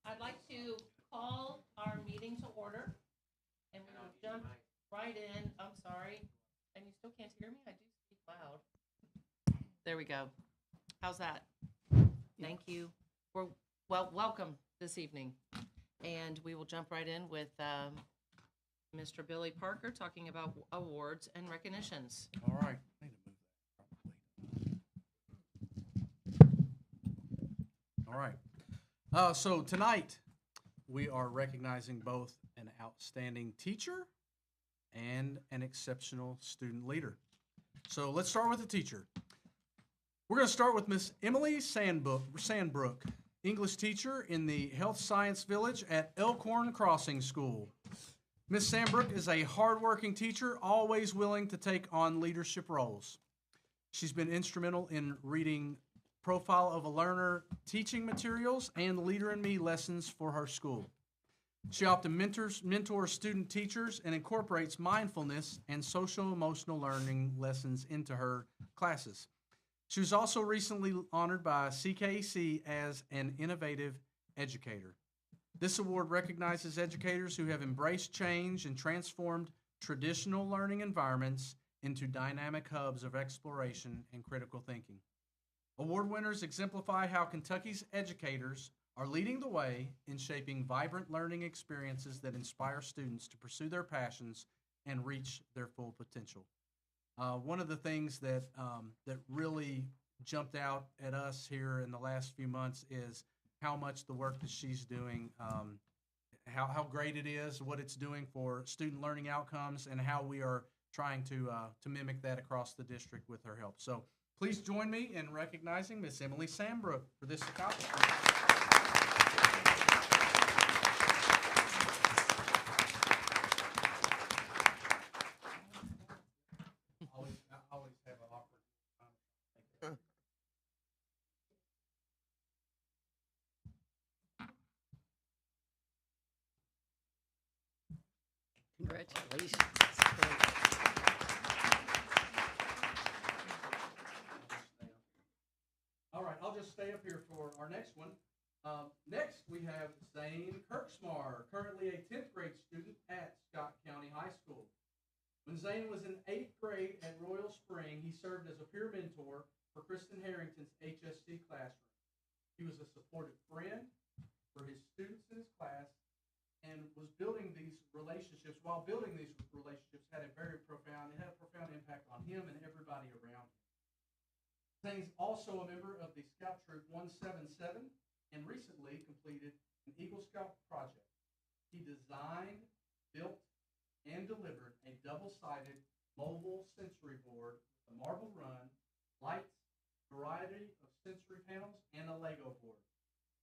I'd like to call our meeting to order, and we will jump right in. I'm sorry, and you still can't hear me? I do speak loud. There we go. How's that? Thank you. Welcome this evening, and we will jump right in with Mr. Billy Parker talking about awards and recognitions. All right. I need to move that properly. All right. So tonight we are recognizing both an outstanding teacher and an exceptional student leader. So let's start with the teacher. We're going to start with Miss Emily Sandbrook, English teacher in the Health Science Village at Elkhorn Crossing School. Ms. Sandbrook is a hardworking teacher, always willing to take on leadership roles. She's been instrumental in reading Profile of a Learner teaching materials and Leader in Me lessons for her school. She often mentors student teachers and incorporates mindfulness and social-emotional learning lessons into her classes. She was also recently honored by CKC as an innovative educator. This award recognizes educators who have embraced change and transformed traditional learning environments into dynamic hubs of exploration and critical thinking. Award winners exemplify how Kentucky's educators are leading the way in shaping vibrant learning experiences that inspire students to pursue their passions and reach their full potential. One of the things that really jumped out at us here in the last few months is how much the work that she's doing, how great it is, what it's doing for student learning outcomes, and how we are trying to mimic that across the district with her help. So please join me in recognizing Miss Emily Sandbrook for this accomplishment. I always have an awkward time. Congratulations. All right, I'll just stay up here for our next one. Next, we have Zane Kirksmar, currently a 10th grade student at Scott County High School. When Zane was in 8th grade at Royal Spring, he served as a peer mentor for Kristen Harrington's HSC classroom. He was a supportive friend for his students in his class and was building these relationships. While building these relationships had a profound impact on him and everybody around him. Zane's also a member of the Scout Troop 177 and recently completed an Eagle Scout project. He designed, built, and delivered a double-sided mobile sensory board with a marble run, lights, variety of sensory panels, and a Lego board.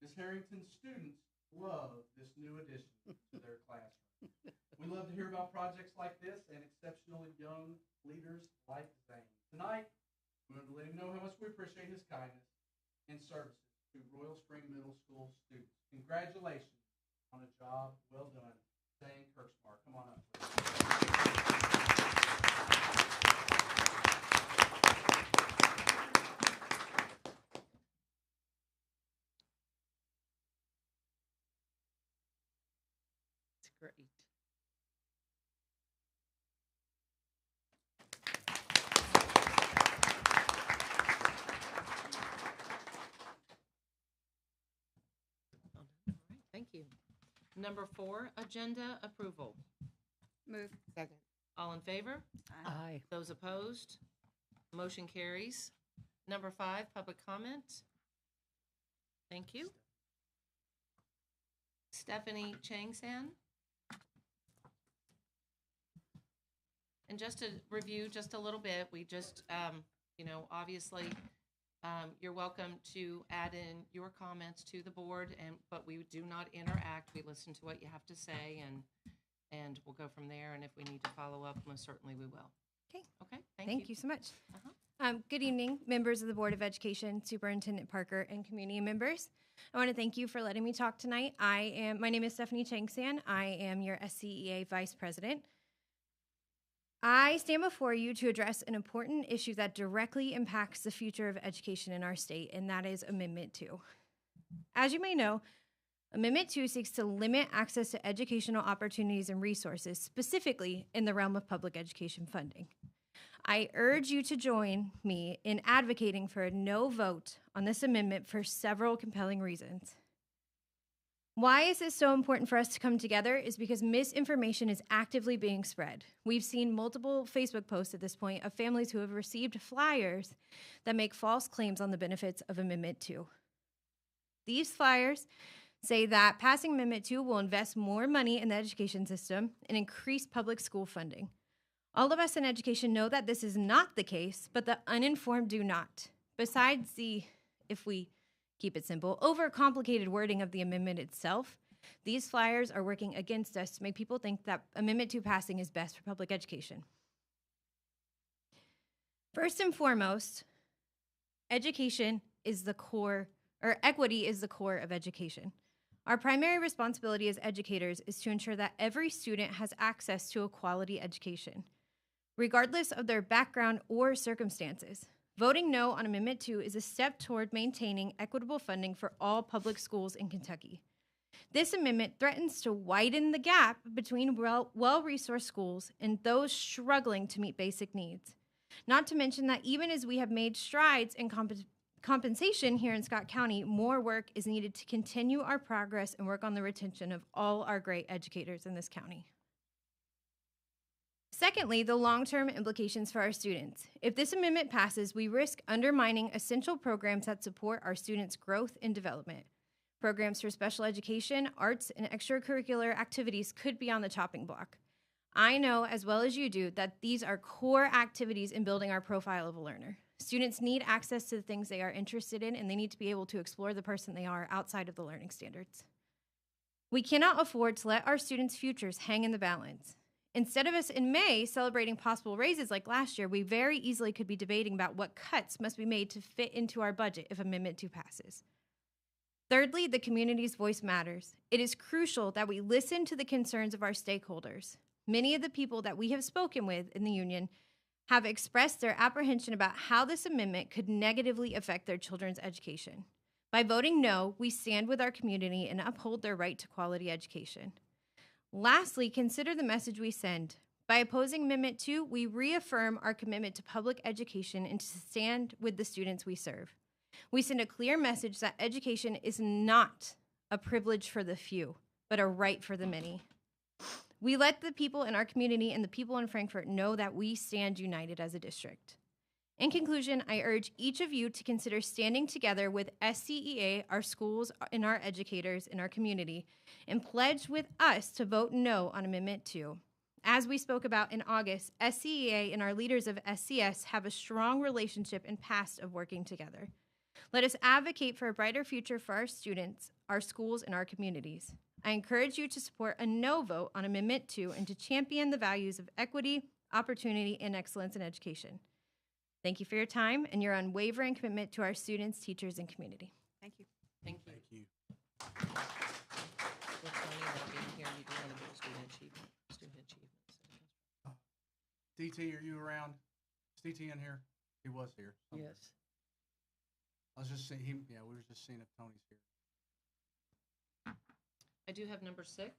Ms. Harrington's students love this new addition to their classroom. We love to hear about projects like this and exceptional young leaders like Zane. Tonight, we want to let him know how much we appreciate his kindness and services to Royal Spring Middle School students. Congratulations on a job well done. Zane Kirksmar, come on up, please. It's great. All right, thank you. Number 4, agenda approval. Move. Second. All in favor? Aye. Those opposed? Motion carries. Number 5, public comment. Thank you. Stephanie Changsan. And just to review just a little bit, we just, obviously, you're welcome to add in your comments to the board, but we do not interact. We listen to what you have to say, and we'll go from there. And if we need to follow up, most certainly we will. Okay. Okay. Thank you so much. Uh-huh. Good evening, members of the Board of Education, Superintendent Parker, and community members. I want to thank you for letting me talk tonight. My name is Stephanie Changsan. I am your SCEA Vice President. I stand before you to address an important issue that directly impacts the future of education in our state, and that is Amendment 2. As you may know, Amendment 2 seeks to limit access to educational opportunities and resources, specifically in the realm of public education funding. I urge you to join me in advocating for a no vote on this amendment for several compelling reasons. Why is this so important for us to come together is because misinformation is actively being spread. We've seen multiple Facebook posts at this point of families who have received flyers that make false claims on the benefits of Amendment 2. These flyers say that passing Amendment 2 will invest more money in the education system and increase public school funding. All of us in education know that this is not the case, but the uninformed do not. Besides the, if we keep it simple, overcomplicated wording of the amendment itself, these flyers are working against us to make people think that Amendment 2 passing is best for public education. First and foremost, education is the core, or equity is the core of education. Our primary responsibility as educators is to ensure that every student has access to a quality education, regardless of their background or circumstances. Voting no on Amendment 2 is a step toward maintaining equitable funding for all public schools in Kentucky. This amendment threatens to widen the gap between well-resourced schools and those struggling to meet basic needs. Not to mention that even as we have made strides in compensation here in Scott County, more work is needed to continue our progress and work on the retention of all our great educators in this county. Secondly, the long-term implications for our students. If this amendment passes, we risk undermining essential programs that support our students' growth and development. Programs for special education, arts, and extracurricular activities could be on the chopping block. I know, as well as you do, that these are core activities in building our profile of a learner. Students need access to the things they are interested in, and they need to be able to explore the person they are outside of the learning standards. We cannot afford to let our students' futures hang in the balance. Instead of us in May celebrating possible raises like last year, we very easily could be debating about what cuts must be made to fit into our budget if Amendment 2 passes. Thirdly, the community's voice matters. It is crucial that we listen to the concerns of our stakeholders. Many of the people that we have spoken with in the union have expressed their apprehension about how this amendment could negatively affect their children's education. By voting no, we stand with our community and uphold their right to quality education. Lastly, consider the message we send. By opposing Amendment 2, we reaffirm our commitment to public education and to stand with the students we serve. We send a clear message that education is not a privilege for the few, but a right for the many. We let the people in our community and the people in Frankfort know that we stand united as a district. In conclusion, I urge each of you to consider standing together with SCEA, our schools, and our educators in our community, and pledge with us to vote no on Amendment 2. As we spoke about in August, SCEA and our leaders of SCS have a strong relationship and past of working together. Let us advocate for a brighter future for our students, our schools, and our communities. I encourage you to support a no vote on Amendment 2 and to champion the values of equity, opportunity, and excellence in education. Thank you for your time and your unwavering commitment to our students, teachers, and community. Thank you. Thank you. Thank you. With Tony not being here, you do want to do student achievement. DT, are you around? Is DT in here? He was here. Yes. I was just seeing him. Yeah, we were just seeing if Tony's here. I do have number 6.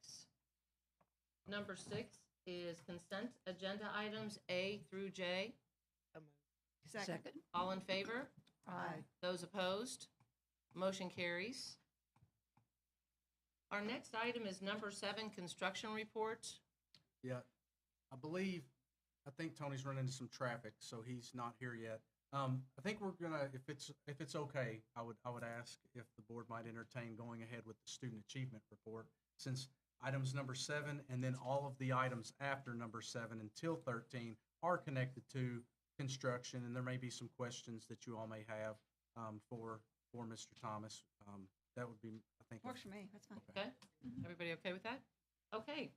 Number 6 is consent agenda items A through J. Second. All in favor? Aye. Those opposed? Motion carries. Our next item is number 7, construction report. Yeah, I think Tony's running into some traffic, so he's not here yet. I think we're gonna, if it's okay, I would ask if the board might entertain going ahead with the student achievement report, since items number 7 and then all of the items after number 7 until 13 are connected to construction, and there may be some questions that you all may have for Mr. Thomas. That would be, I think. Works for me. That's fine. Okay, everybody okay with that? Okay,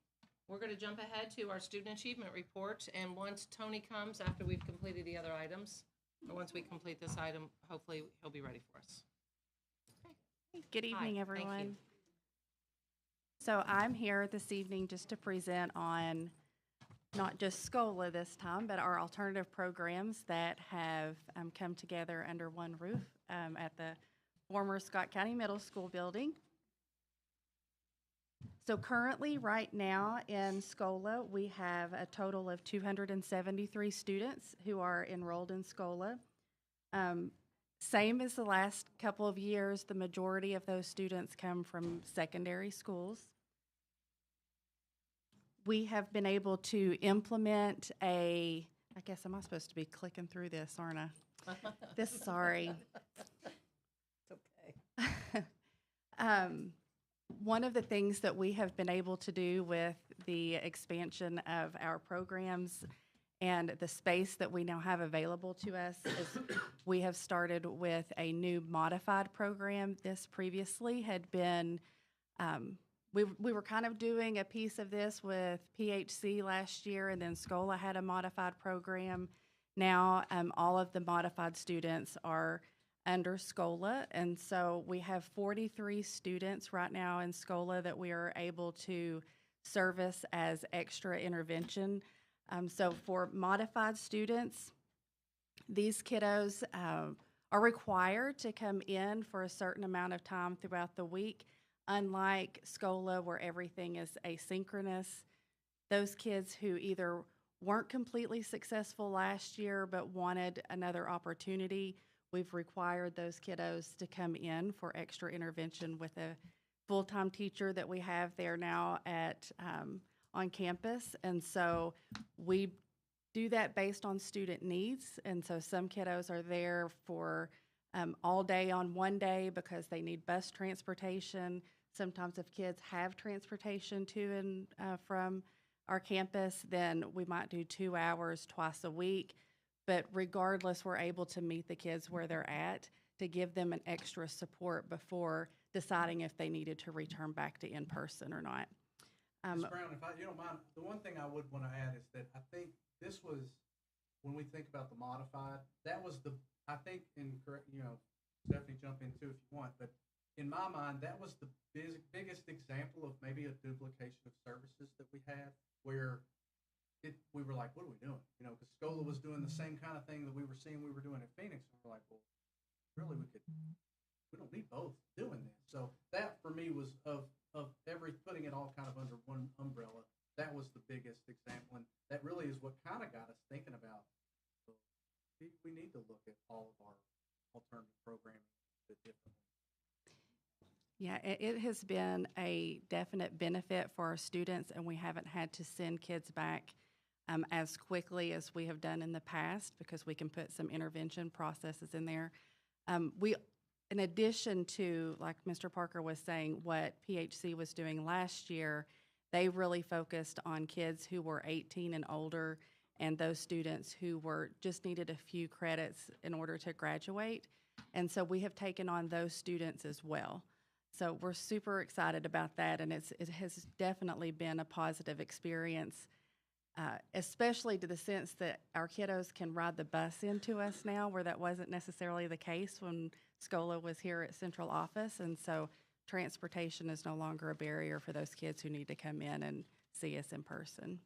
we're going to jump ahead to our student achievement report, and once Tony comes, after we've completed the other items, or once we complete this item, hopefully he'll be ready for us. Good Hi, evening, thank you. everyone. So I'm here this evening just to present on not just SCOLA this time, but our alternative programs that have come together under one roof at the former Scott County Middle School building. So currently, right now in SCOLA, we have a total of 273 students who are enrolled in SCOLA. Same as the last couple of years, the majority of those students come from secondary schools. We have been able to implement I guess, am I supposed to be clicking through this, aren't I? Sorry. It's okay. One of the things that we have been able to do with the expansion of our programs and the space that we now have available to us is we have started with a new modified program. This previously had been, we were kind of doing a piece of this with PHC last year, and then SCOLA had a modified program. Now, all of the modified students are under SCOLA, and so we have 43 students right now in SCOLA that we are able to service as extra intervention. So for modified students, these kiddos are required to come in for a certain amount of time throughout the week, unlike SCOLA where everything is asynchronous. Those kids who either weren't completely successful last year but wanted another opportunity, we've required those kiddos to come in for extra intervention with a full-time teacher that we have there now at on campus. And so we do that based on student needs. And so some kiddos are there for all day on one day because they need bus transportation. Sometimes if kids have transportation to and from our campus, then we might do 2 hours twice a week. But regardless, we're able to meet the kids where they're at to give them an extra support before deciding if they needed to return back to in-person or not. Ms. Brown, if you don't mind, the one thing I would want to add is that I think this was, when we think about the modified, that was I think, and correct, Stephanie jump in too if you want, but in my mind, that was the biggest example of maybe a duplication of services that we had, where we were like, what are we doing? Because SCOLA was doing the same kind of thing that we were seeing we were doing at Phoenix. And we're like, well, really, we don't need both doing this. So that for me was of putting it all kind of under one umbrella. That was the biggest example, and that really is what kind of got us thinking about. We need to look at all of our alternative programming a bit differently. Yeah, it has been a definite benefit for our students, and we haven't had to send kids back as quickly as we have done in the past because we can put some intervention processes in there. In addition to, like Mr. Parker was saying, what PHC was doing last year, they really focused on kids who were 18 and older and those students who just needed a few credits in order to graduate. And so we have taken on those students as well. So we're super excited about that, and it has definitely been a positive experience, especially to the sense that our kiddos can ride the bus into us now, where that wasn't necessarily the case when SCOLA was here at central office. And so transportation is no longer a barrier for those kids who need to come in and see us in person.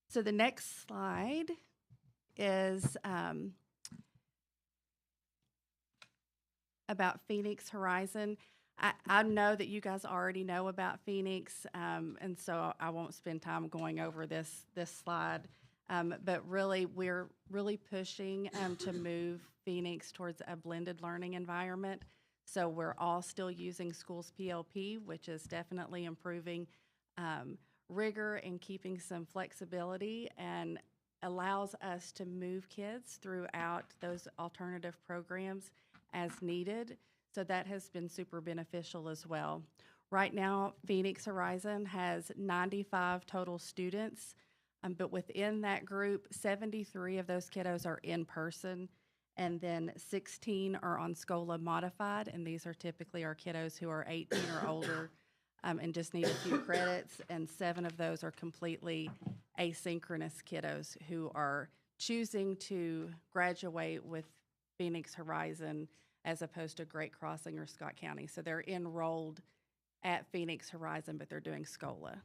So the next slide is about Phoenix Horizon. I know that you guys already know about Phoenix, and so I won't spend time going over this slide. But really, we're really pushing to move Phoenix towards a blended learning environment. So we're all still using Schools PLP, which is definitely improving rigor and keeping some flexibility, and allows us to move kids throughout those alternative programs as needed. So that has been super beneficial as well. Right now, Phoenix Horizon has 95 total students, but within that group, 73 of those kiddos are in person, and then 16 are on SCOLA modified, and these are typically our kiddos who are 18 or older and just need a few credits, and 7 of those are completely asynchronous kiddos who are choosing to graduate with Phoenix Horizon as opposed to Great Crossing or Scott County. So they're enrolled at Phoenix Horizon, but they're doing SCOLA.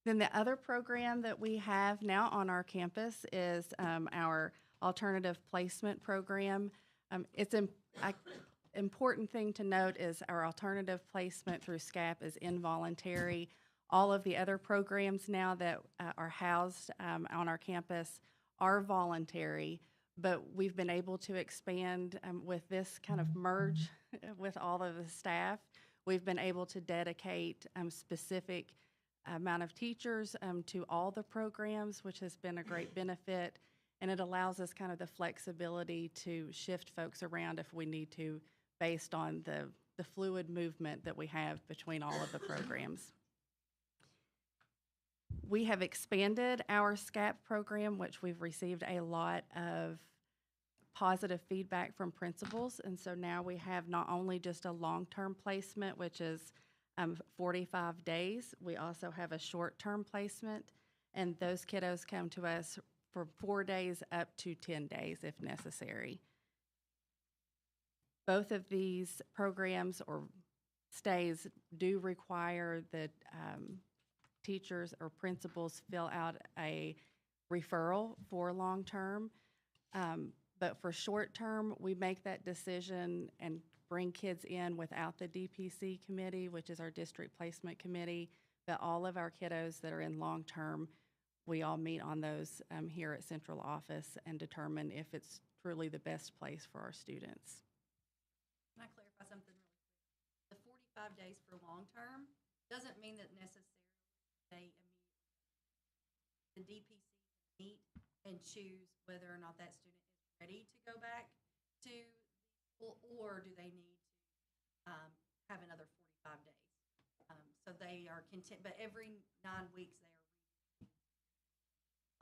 Then the other program that we have now on our campus is our alternative placement program. It's important thing to note is our alternative placement through SCAP is involuntary. All of the other programs now that are housed on our campus are voluntary, but we've been able to expand with this kind of merge with all of the staff. We've been able to dedicate specific amount of teachers to all the programs, which has been a great benefit. And it allows us kind of the flexibility to shift folks around if we need to, based on the fluid movement that we have between all of the programs. We have expanded our SCAP program, which we've received a lot of positive feedback from principals. And so now we have not only just a long-term placement, which is 45 days, we also have a short-term placement. And those kiddos come to us for 4 days up to 10 days if necessary. Both of these programs or stays do require that teachers or principals fill out a referral for long-term. But for short-term, we make that decision and bring kids in without the DPC committee, which is our district placement committee. But all of our kiddos that are in long-term, we all meet on those here at central office and determine if it's truly the best place for our students. Can I clarify something really quick? The 45 days for long-term doesn't mean that necessarily they immediately, the DPC can meet and choose whether or not that student is ready to go back to school, or do they need to have another 45 days. So they are content, but every 9 weeks they are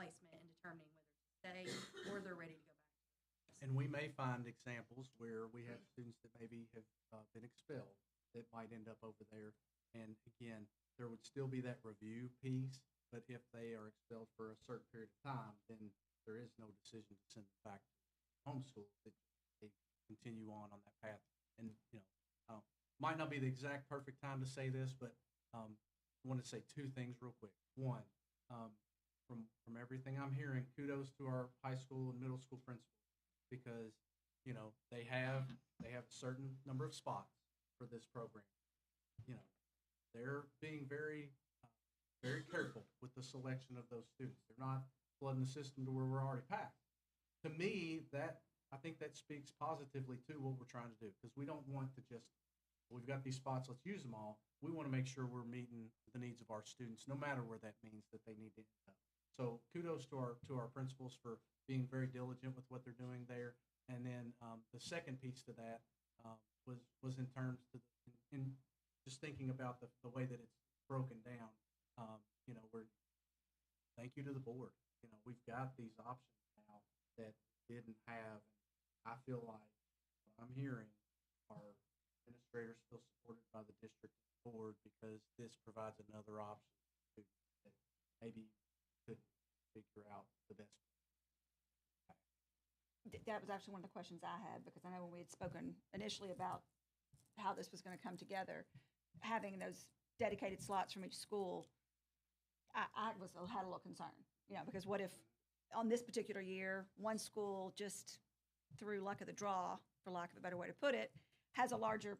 placement and determining whether to stay or they're ready to go back. And we may find examples where we have students that maybe have been expelled that might end up over there. And again, there would still be that review piece, but if they are expelled for a certain period of time, then there is no decision to send them back to homeschool. That they continue on that path. And, you know, might not be the exact perfect time to say this, but I want to say two things real quick. One, from everything I'm hearing, kudos to our high school and middle school principals, because, you know, they have a certain number of spots for this program. You know, they're being very careful with the selection of those students. They're not flooding the system to where we're already packed. To me, I think that speaks positively to what we're trying to do, because we don't want to just, we've got these spots, let's use them all. We want to make sure we're meeting the needs of our students, no matter where that means that they need to end up. So kudos to our principals for being very diligent with what they're doing there. And then the second piece to that was in terms to in just thinking about the way that it's broken down. You know, thank you to the board. You know, we've got these options now that we didn't have. I feel like what I'm hearing are administrators feel supported by the district board, because this provides another option to that maybe could figure out the best. That was actually one of the questions I had, because I know when we had spoken initially about how this was going to come together, having those dedicated slots from each school, I had a little concern, you know, because what if on this particular year, one school just through luck of the draw, for lack of a better way to put it, has a larger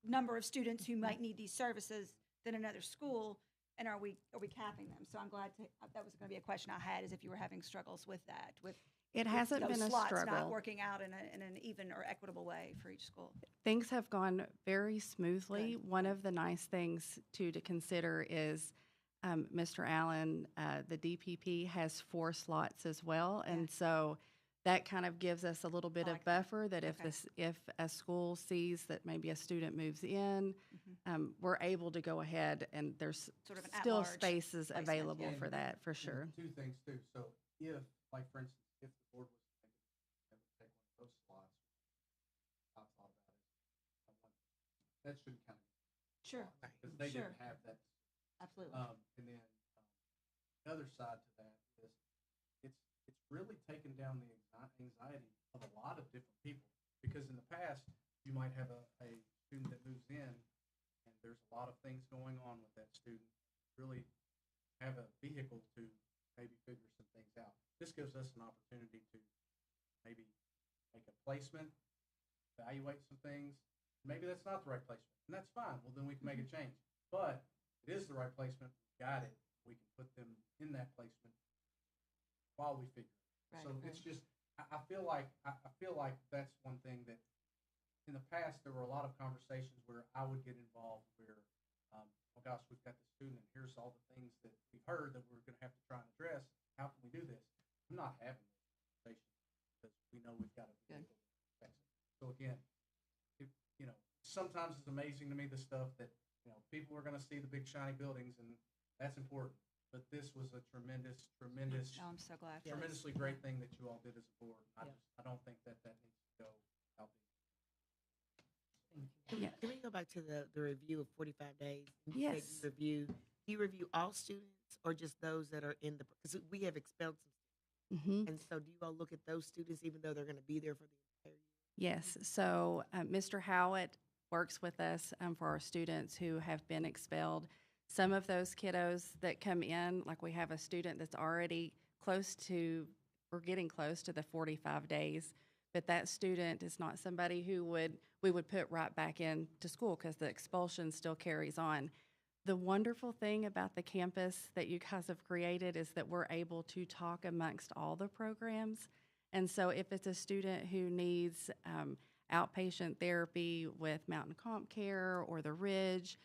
number of students who might need these services than another school, and are we capping them? So I'm glad that was going to be a question I had, is if you were having struggles with that, with It hasn't those been a slots struggle. not working out in an even or equitable way for each school. Things have gone very smoothly. Good. One of the nice things to consider is Mr. Allen, the DPP has 4 slots as well, and so that kind of gives us a little bit I of like that. buffer that if Okay. if a school sees that maybe a student moves in, we're able to go ahead, and there's Sort of an still at-large spaces placement, available yeah. for that, for And sure. two things too. So if, like for instance, if the board was to make take one of those slots, I thought about it. That shouldn't kind of Sure, because they Sure. didn't have that. absolutely. And then the other side to that is it's really taken down the anxiety of a lot of different people, because in the past you might have a student that moves in and there's a lot of things going on with that student. Really have a vehicle to maybe figure some things out. This gives us an opportunity to maybe make a placement evaluate some things. Maybe that's not the right placement, and that's fine. Well, then we can make a change. But it is the right placement. We got it. We can put them in that placement while we figure it. Right, So right. it's just, I feel like that's one thing that in the past there were a lot of conversations where I would get involved where, oh gosh, we've got the student and here's all the things that we've heard that we're going to have to try and address. How can we do this? I'm not having those conversations because we know we've got to be Good. able to fix it. So again, sometimes it's amazing to me the stuff that, people are going to see the big shiny buildings and that's important. But this was a tremendous, Oh, I'm so glad. Yeah. tremendously great thing that you all did as a board. Yeah. I don't think that needs to go out Can we go back to the review of 45 days? You said Yes. Do you review all students or just those that are in the, because we have expelled some, Mm-hmm. and so do you all look at those students even though they're going to be there for the entire year? Yes, so Mr. Howitt works with us for our students who have been expelled. Some of those kiddos that come in, like we have a student that's already we're getting close to the 45 days, but that student is not somebody who we would put right back into school because the expulsion still carries on. The wonderful thing about the campus that you guys have created is that we're able to talk amongst all the programs. And so if it's a student who needs outpatient therapy with Mountain Comp Care or the Ridge,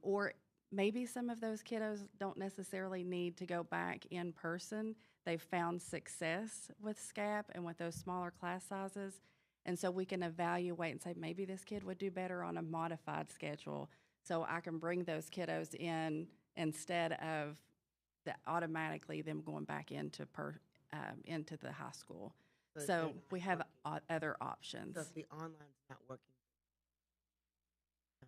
or maybe some of those kiddos don't necessarily need to go back in person. They've found success with SCAP and with those smaller class sizes. And so we can evaluate and say, maybe this kid would do better on a modified schedule. So I can bring those kiddos in instead of automatically them going back into the high school. So So they're we not have working. other options. So if the online's not working.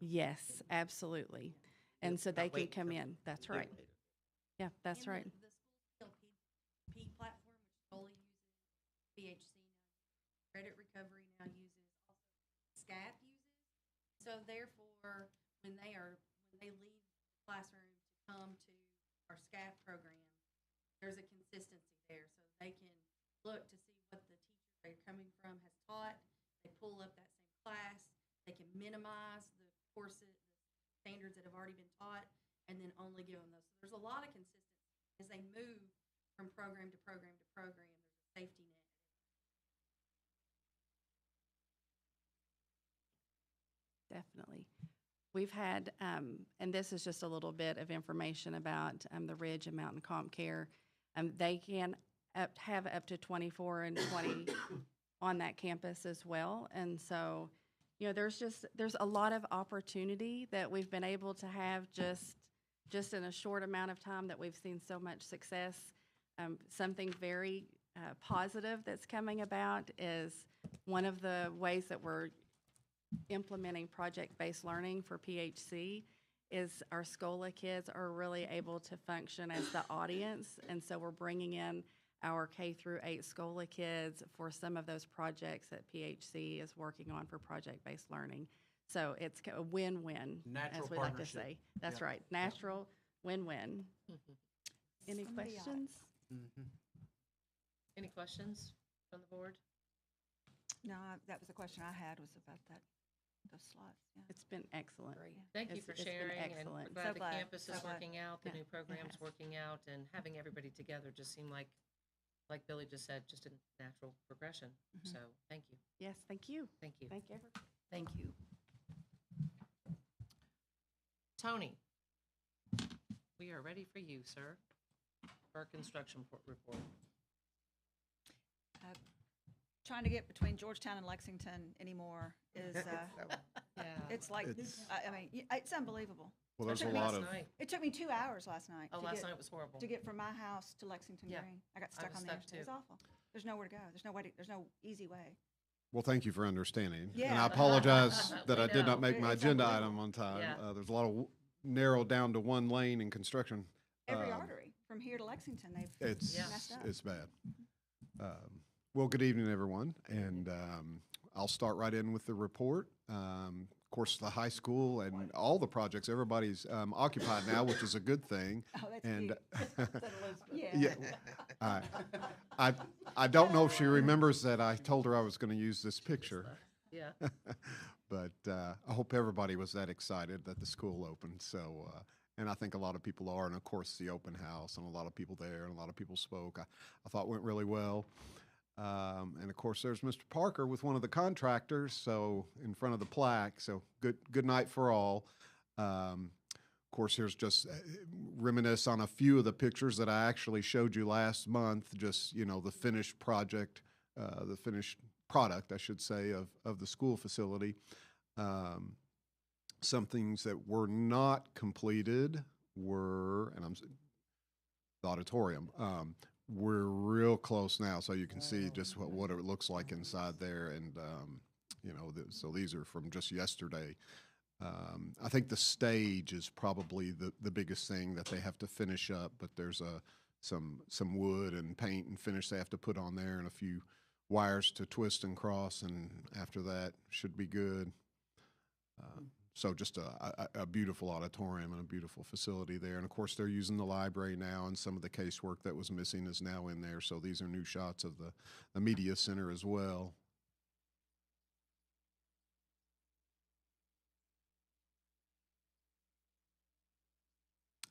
Yes, absolutely. And so Not they can waiting come till in. That's a year right. later. Yeah, that's And right. The school PLP platform, which solely uses BHC now, Credit Recovery now uses, also SCAP uses. So therefore, when they leave the classroom to come to our SCAP program, there's a consistency there. So they can look to see what the teacher they're coming from has taught. They pull up that same class. They can minimize the courses, the standards that have already been taught, and then only give them those. So there's a lot of consistency. As they move from program to program to program, there's a safety net. Definitely. We've had, and this is just a little bit of information about the Ridge and Mountain Comp Care. They can have up to 24 and 20 on that campus as well. And so, there's a lot of opportunity that we've been able to have just in a short amount of time that we've seen so much success. Something very positive that's coming about is one of the ways that we're implementing project-based learning for PHC is our SCOLA kids are really able to function as the audience. And so we're bringing in our K through 8 SCOLA kids for some of those projects that PHC is working on for project-based learning. So it's a win-win, Natural as we like to partnership. say. That's Yeah. right, natural win-win. Any Somebody else. questions? Any questions from the board? No, that was the question I had, was about those slots, yeah. It's been excellent. Thank you It's- for it's been sharing, and we're excellent. glad So the glad, campus so is glad. working out, the Yeah, new program's has. working out, and having everybody together just seemed like Billy just said, just a natural progression. Mhm. So, thank you, Yes, thank you. thank you. Thank you. Thank you. Tony, we are ready for you, sir, for our construction report. Trying to get between Georgetown and Lexington anymore is, Yeah. it's like, It's- I mean, it's unbelievable. Well, there's a Especially lot last of, night. It took me 2 hours last night. Oh, to last get- night was horrible. To get from my house to Lexington Yeah. Green. I got I stuck was on the stuck interstate. It was too. awful. There's nowhere to go. There's no easy way. well, thank you for understanding. And Yeah. I apologize that We I did know. not make my It's agenda unbelievable. item on time. Yeah. There's a lot of narrowed down to one lane in construction. Every Um, artery from here to Lexington, they've It's, Yeah. messed up. it's bad. Well, good evening, everyone. And I'll start right in with the report. Of course, the high school and all the projects, everybody's occupied now, which is a good thing. Oh, that's And cute. yeah, I don't know if she remembers that I told her I was going to use this picture. Yeah. But I hope everybody was that excited that the school opened. So, and I think a lot of people are. And of course, the open house and a lot of people there and a lot of people spoke. I thought went really well. And of course, there's Mr. Parker with one of the contractors. So in front of the plaque. So good night for all. Of course, here's just reminisce on a few of the pictures that I actually showed you last month. Just, you know, the finished project, the finished product, I should say, of the school facility. Some things that were not completed were, the auditorium. We're real close now, so you can see just what it looks like inside there. And, you know, so these are from just yesterday. I think the stage is probably the biggest thing that they have to finish up, but there's some wood and paint and finish they have to put on there and a few wires to twist and cross, and after that should be good. So just a beautiful auditorium and a beautiful facility there. And of course, they're using the library now, and some of the casework that was missing is now in there. So these are new shots of the media center as well.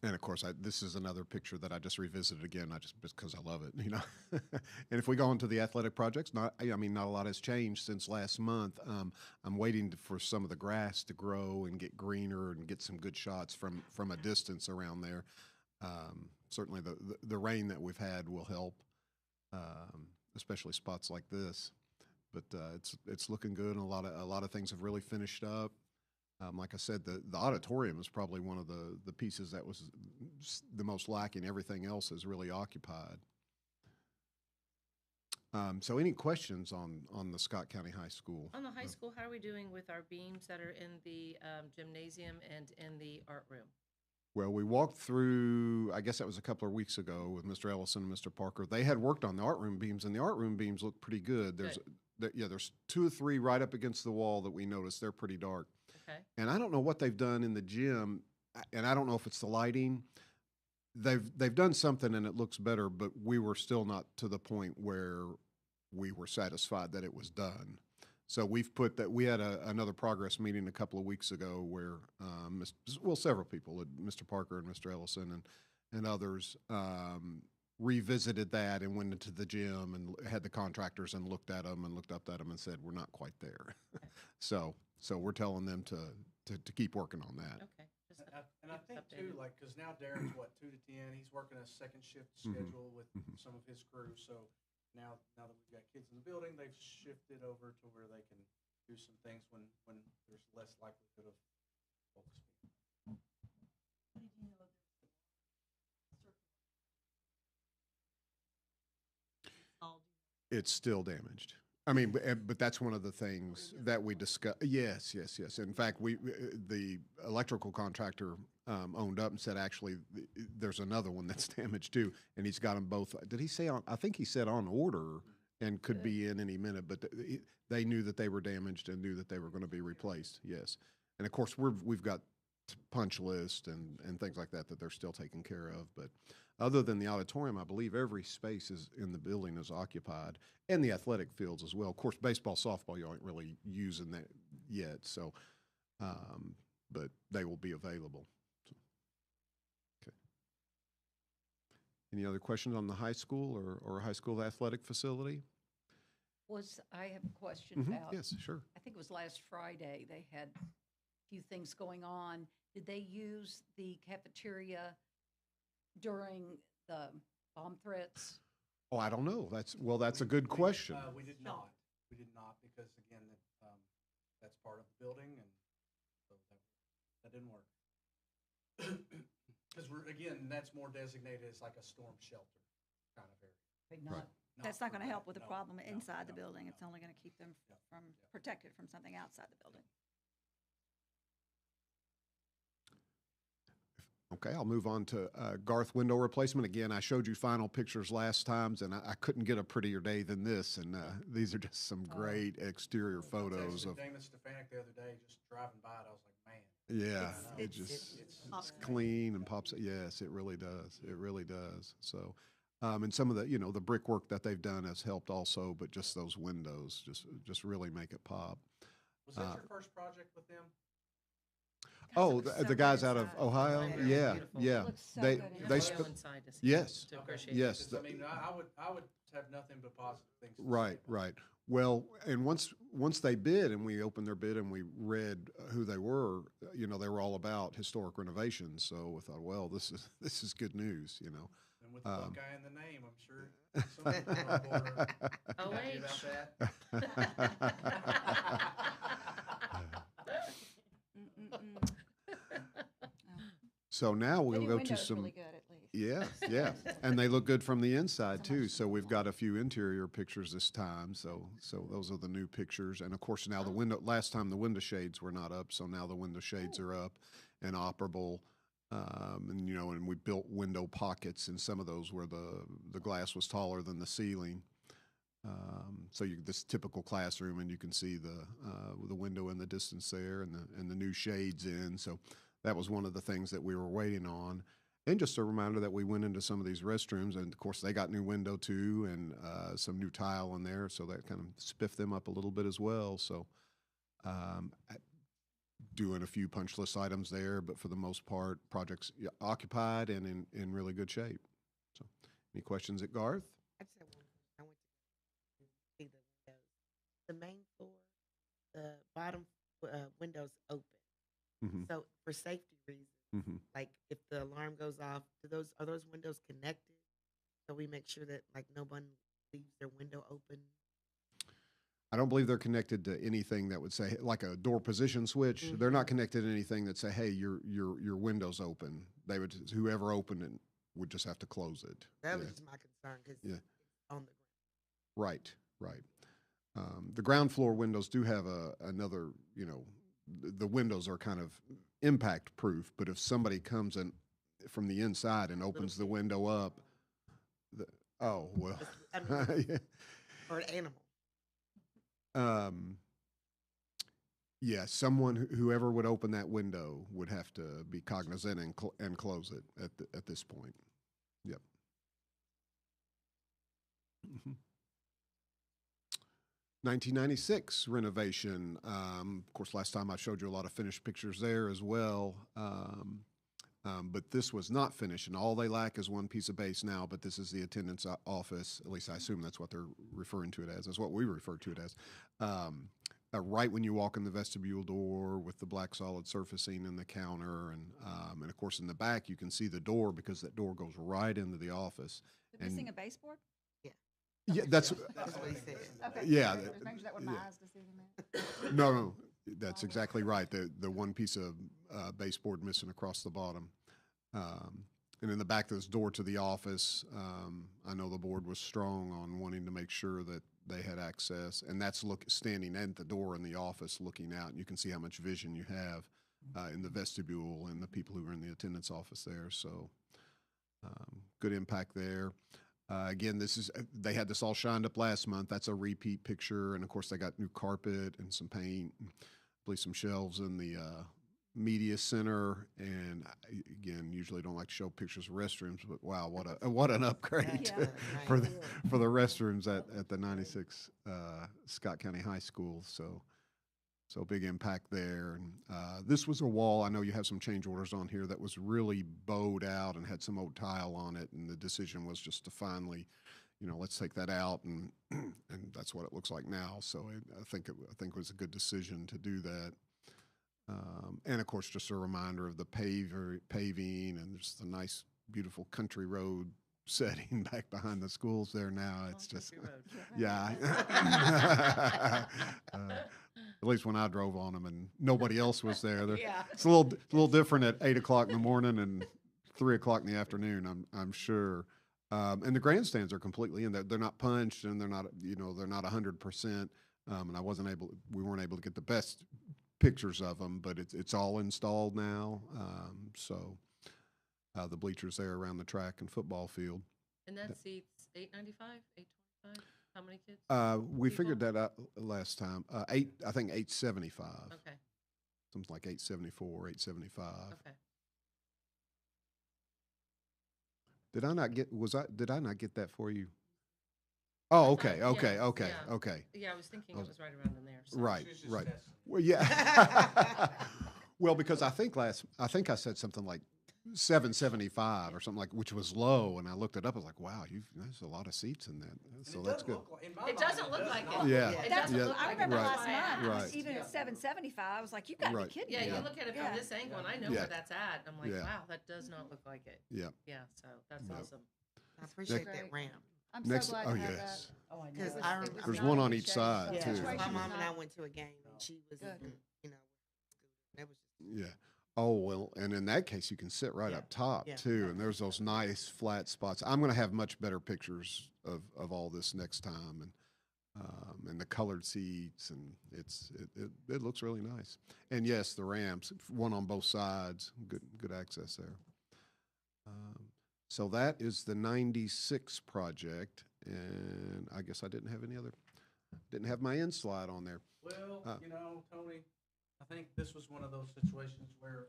And of course, this is another picture that I just revisited again, not just because I love it, you know. And if we go into the athletic projects, not a lot has changed since last month. I'm waiting for some of the grass to grow and get greener and get some good shots from a distance around there. Certainly, the rain that we've had will help, especially spots like this. But it's looking good, and a lot of things have really finished up. Like I said, the auditorium is probably one of the pieces that was the most lacking. Everything else is really occupied. So any questions on the Scott County High School? On the high school, how are we doing with our beams that are in the gymnasium and in the art room? Well, we walked through, I guess that was a couple of weeks ago with Mr. Ellison and Mr. Parker. They had worked on the art room beams, and the art room beams look pretty good. There's 2 or 3 right up against the wall that we noticed. They're pretty dark. Okay. And I don't know what they've done in the gym, and I don't know if it's the lighting. They've done something and it looks better, but we were still not to the point where we were satisfied that it was done. So we've put that. We had another progress meeting a couple of weeks ago where, several people, Mr. Parker and Mr. Ellison and others, revisited that and went into the gym and had the contractors and looked at them and looked up at them and said, we're not quite there. So we're telling them to keep working on that. Okay. And I think too, like, because now Darren's 2 to 10, he's working a second shift schedule with some of his crew. So now that we've got kids in the building, they've shifted over to where they can do some things when there's less likelihood of folks being. It's still damaged. I mean, but that's one of the things that we discuss. Yes. In fact, the electrical contractor owned up and said, actually, there's another one that's damaged too, and he's got them both. Did he say on? I think he said on order and could be in any minute. But they knew that they were damaged and knew that they were going to be replaced. Yes, and of course we've got punch list and things like that they're still taking care of. But other than the auditorium, I believe every space is in the building is occupied, and the athletic fields as well. Of course, baseball, softball, you aren't really using that yet, so but they will be available. So, okay. Any other questions on the high school or high school athletic facility? I have a question about. Yes, sure. I think it was last Friday, they had a few things going on. Did they use the cafeteria during the bomb threats? Oh, I don't know. That's a good question. We did not. We did not because, again, that's part of the building, and so that didn't work. Because that's more designated as like a storm shelter kind of area. Okay, Right. That's not going to help with the No, problem no, inside the no, building. no. It's only going to keep them from Yeah. protected from something outside the building. Okay, I'll move on to Garth window replacement. Again, I showed you final pictures last times, and I couldn't get a prettier day than this. And these are just some great exterior photos of. Damon Stefanik the other day, just driving by it, I was like, man. Yeah, It's it's clean and pops. Yes, it really does. It really does. So, and some of the the brickwork that they've done has helped also, but just those windows just really make it pop. Was that your first project with them? Oh, looks the so guys good out of inside. Ohio? They're Yeah, beautiful. yeah. Looks so They, good You inside. they, have to go sp- inside to see yes. to appreciate Yes, it. Because, I mean, I would have nothing but positive things to say right, about right. Well, and once they bid and we opened their bid and we read who they were, you know, they were all about historic renovations. So we thought, well, this is good news, you know. And with the Um, Buckeye in the name, I'm sure some people on board are happy about that. Mm-mm-mm. So now The we'll new go to window's some. really good, at least. Yeah, yeah, and they look good from the inside So much too. So going we've on. got a few interior pictures this time. So those are the new pictures, and of course now the window. Last time the window shades were not up, so now the window shades are up and operable. And you know, and we built window pockets in some of those where the glass was taller than the ceiling. So this typical classroom, and you can see the window in the distance there, and the new shades in. So that was one of the things that we were waiting on. And just a reminder that we went into some of these restrooms, and of course they got new window too, and some new tile in there, so that kind of spiffed them up a little bit as well. So doing a few punch list items there, but for the most part, projects occupied and in really good shape. So, any questions at Garth? I just have one question. I went to see the windows. The main floor, the bottom windows open. Mm-hmm. So for safety reasons, Mm-hmm. like if the alarm goes off, are those windows connected? So we make sure that like no one leaves their window open. I don't believe they're connected to anything that would say like a door position switch. They're not connected to anything that say, "Hey, your window's open." They would whoever opened it would just have to close it. That was Yeah. just my concern because Yeah. it's on the ground. Right, right. The ground floor windows do have another, you know, the windows are kind of impact proof, but if somebody comes in from the inside and opens the window up, oh, well, I mean, yeah. or an animal. Yeah, whoever would open that window would have to be cognizant and close it at this point. Yep. Mhm. 1996 renovation. Of course, last time I showed you a lot of finished pictures there as well. But this was not finished, and all they lack is one piece of base now, but this is the attendance office. At least I assume that's what they're referring to it as. That's what we refer to it as. Right when you walk in the vestibule door with the black solid surfacing and the counter, and of course in the back you can see the door because that door goes right into the office. They're missing a baseboard? Yeah, that's That's what he said. Okay. Yeah, Just making sure that with my yeah. eyes to see them. no, that's exactly right. The one piece of baseboard missing across the bottom. And in the back of this door to the office, I know the board was strong on wanting to make sure that they had access, and that's standing at the door in the office looking out, and you can see how much vision you have in the vestibule and the people who are in the attendance office there. So good impact there. Again, they had this all shined up last month. That's a repeat picture, and of course they got new carpet and some paint, I believe some shelves in the media center, and again, usually don't like to show pictures of restrooms, but wow, what an upgrade Yeah. for the restrooms at the 96 Scott County High School. So big impact there. And this was a wall. I know you have some change orders on here that was really bowed out and had some old tile on it, and the decision was just to finally, let's take that out, and that's what it looks like now. So I think it was a good decision to do that. And of course, just a reminder of the paving and just the nice, beautiful country road setting back behind the schools there now. It's just, yeah. At least when I drove on them and nobody else was there. Yeah. It's a little different at 8 o'clock in the morning and 3 o'clock in the afternoon, I'm sure. And the grandstands are completely in there. They're not punched and they're not 100%. And we weren't able to get the best pictures of them, but it's all installed now. So the bleachers there around the track and football field. And that seats 895, 825? How many kids? We People? figured that out last time. I think 875. Okay, Something like 874, 875. okay. Did I not get that for you? Oh, I okay, thought- okay, yeah, okay, yeah. okay. Yeah, I was thinking it was right around in there. So. Right, She was just right. testing. Well, yeah. Well, because I think I said something like 775 or something like, which was low, and I looked it up. I was like, wow, there's a lot of seats in that, And so it that's doesn't good. look like- in my It mind, doesn't look does like not. it. Yeah, It That's, doesn't yeah. look I like it. remember Right. last month, Right. even at 775, I was like, you gotta Right. be kidding Yeah, me. you look at it from Yeah. this angle, and I know Yeah. where that's at. I'm like, Yeah. wow, that does not look like it. Yeah. Yeah, so that's Yep. awesome. I appreciate Great. that ramp. I'm Next, so glad oh to have yes. that. Oh, I know. 'Cause It was- I it rem- was There's not one in on good each shape, side, so Yeah, the too. situation my was mom and I not- went to a game, and she was, Good. you know, that was Yeah. Oh, well, and in that case, you can sit right Yeah. up top Yeah. too, and there's those nice flat spots. I'm going to have much better pictures of all this next time, and the colored seats, and it looks really nice. And yes, the ramps, one on both sides, good access there. So that is the 96 project, and I guess I didn't have my end slide on there. Well, Uh, Tony, I think this was one of those situations where,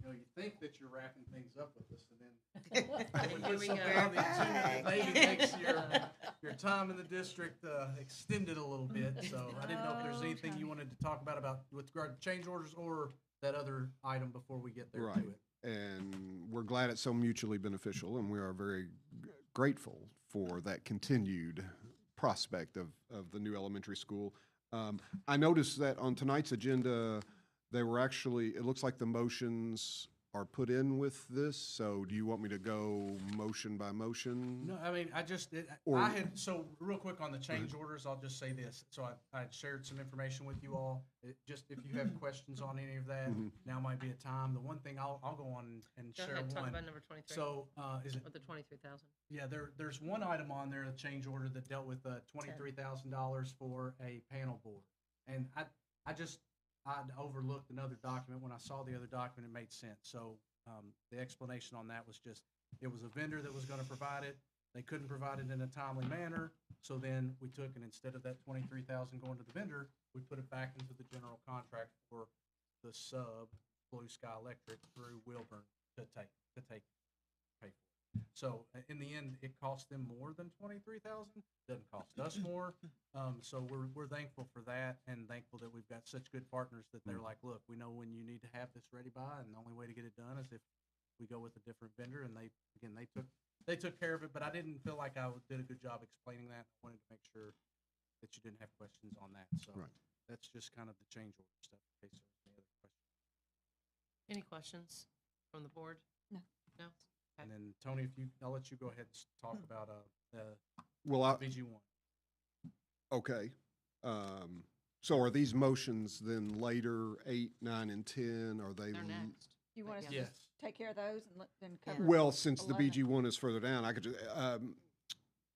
you think that you're wrapping things up with us, and then when we Here put we something go. on the agenda that maybe makes your time in the district extended a little bit. So I didn't know if there's anything you wanted to talk about with regard to change orders or that other item before we get there Right. to it. And we're glad it's so mutually beneficial, and we are very grateful for that continued prospect of the new elementary school. I noticed that on tonight's agenda, they were actually, it looks like the motions are put in with this, so do you want me to go motion by motion? No, I mean, Or- so real quick on the change orders, I'll just say this. So I had shared some information with you all. Just if you have questions on any of that, Mhm. now might be a time. The one thing I'll go on and Go share ahead, talk one. about number 23. So, is it, With the 23,000. yeah, there's one item on there, a change order that dealt with $23,000 for a panel board. And I'd overlooked another document. When I saw the other document, it made sense. So, the explanation on that was just, it was a vendor that was gonna provide it. They couldn't provide it in a timely manner. So then we took, and instead of that 23,000 going to the vendor, we put it back into the general contract for the sub, Blue Sky Electric, through Wilburn to pay for. So in the end, it cost them more than 23,000. Doesn't cost us more. So we're thankful for that, and thankful that we've got such good partners that they're like, look, we know when you need to have this ready by, and the only way to get it done is if we go with a different vendor. And they took care of it, but I didn't feel like I did a good job explaining that. I wanted to make sure that you didn't have questions on that. So Right. that's just kind of the change order stuff. In case there's any other questions. Any questions from the board? No. No? And then Tony, I'll let you go ahead and talk about the Well, BG1. okay. So are these motions then later, 8, 9, and 10, are they? They're next. You want us to Yes. just take care of those and then cover? Well, since the 11. BG1 is further down, I could just,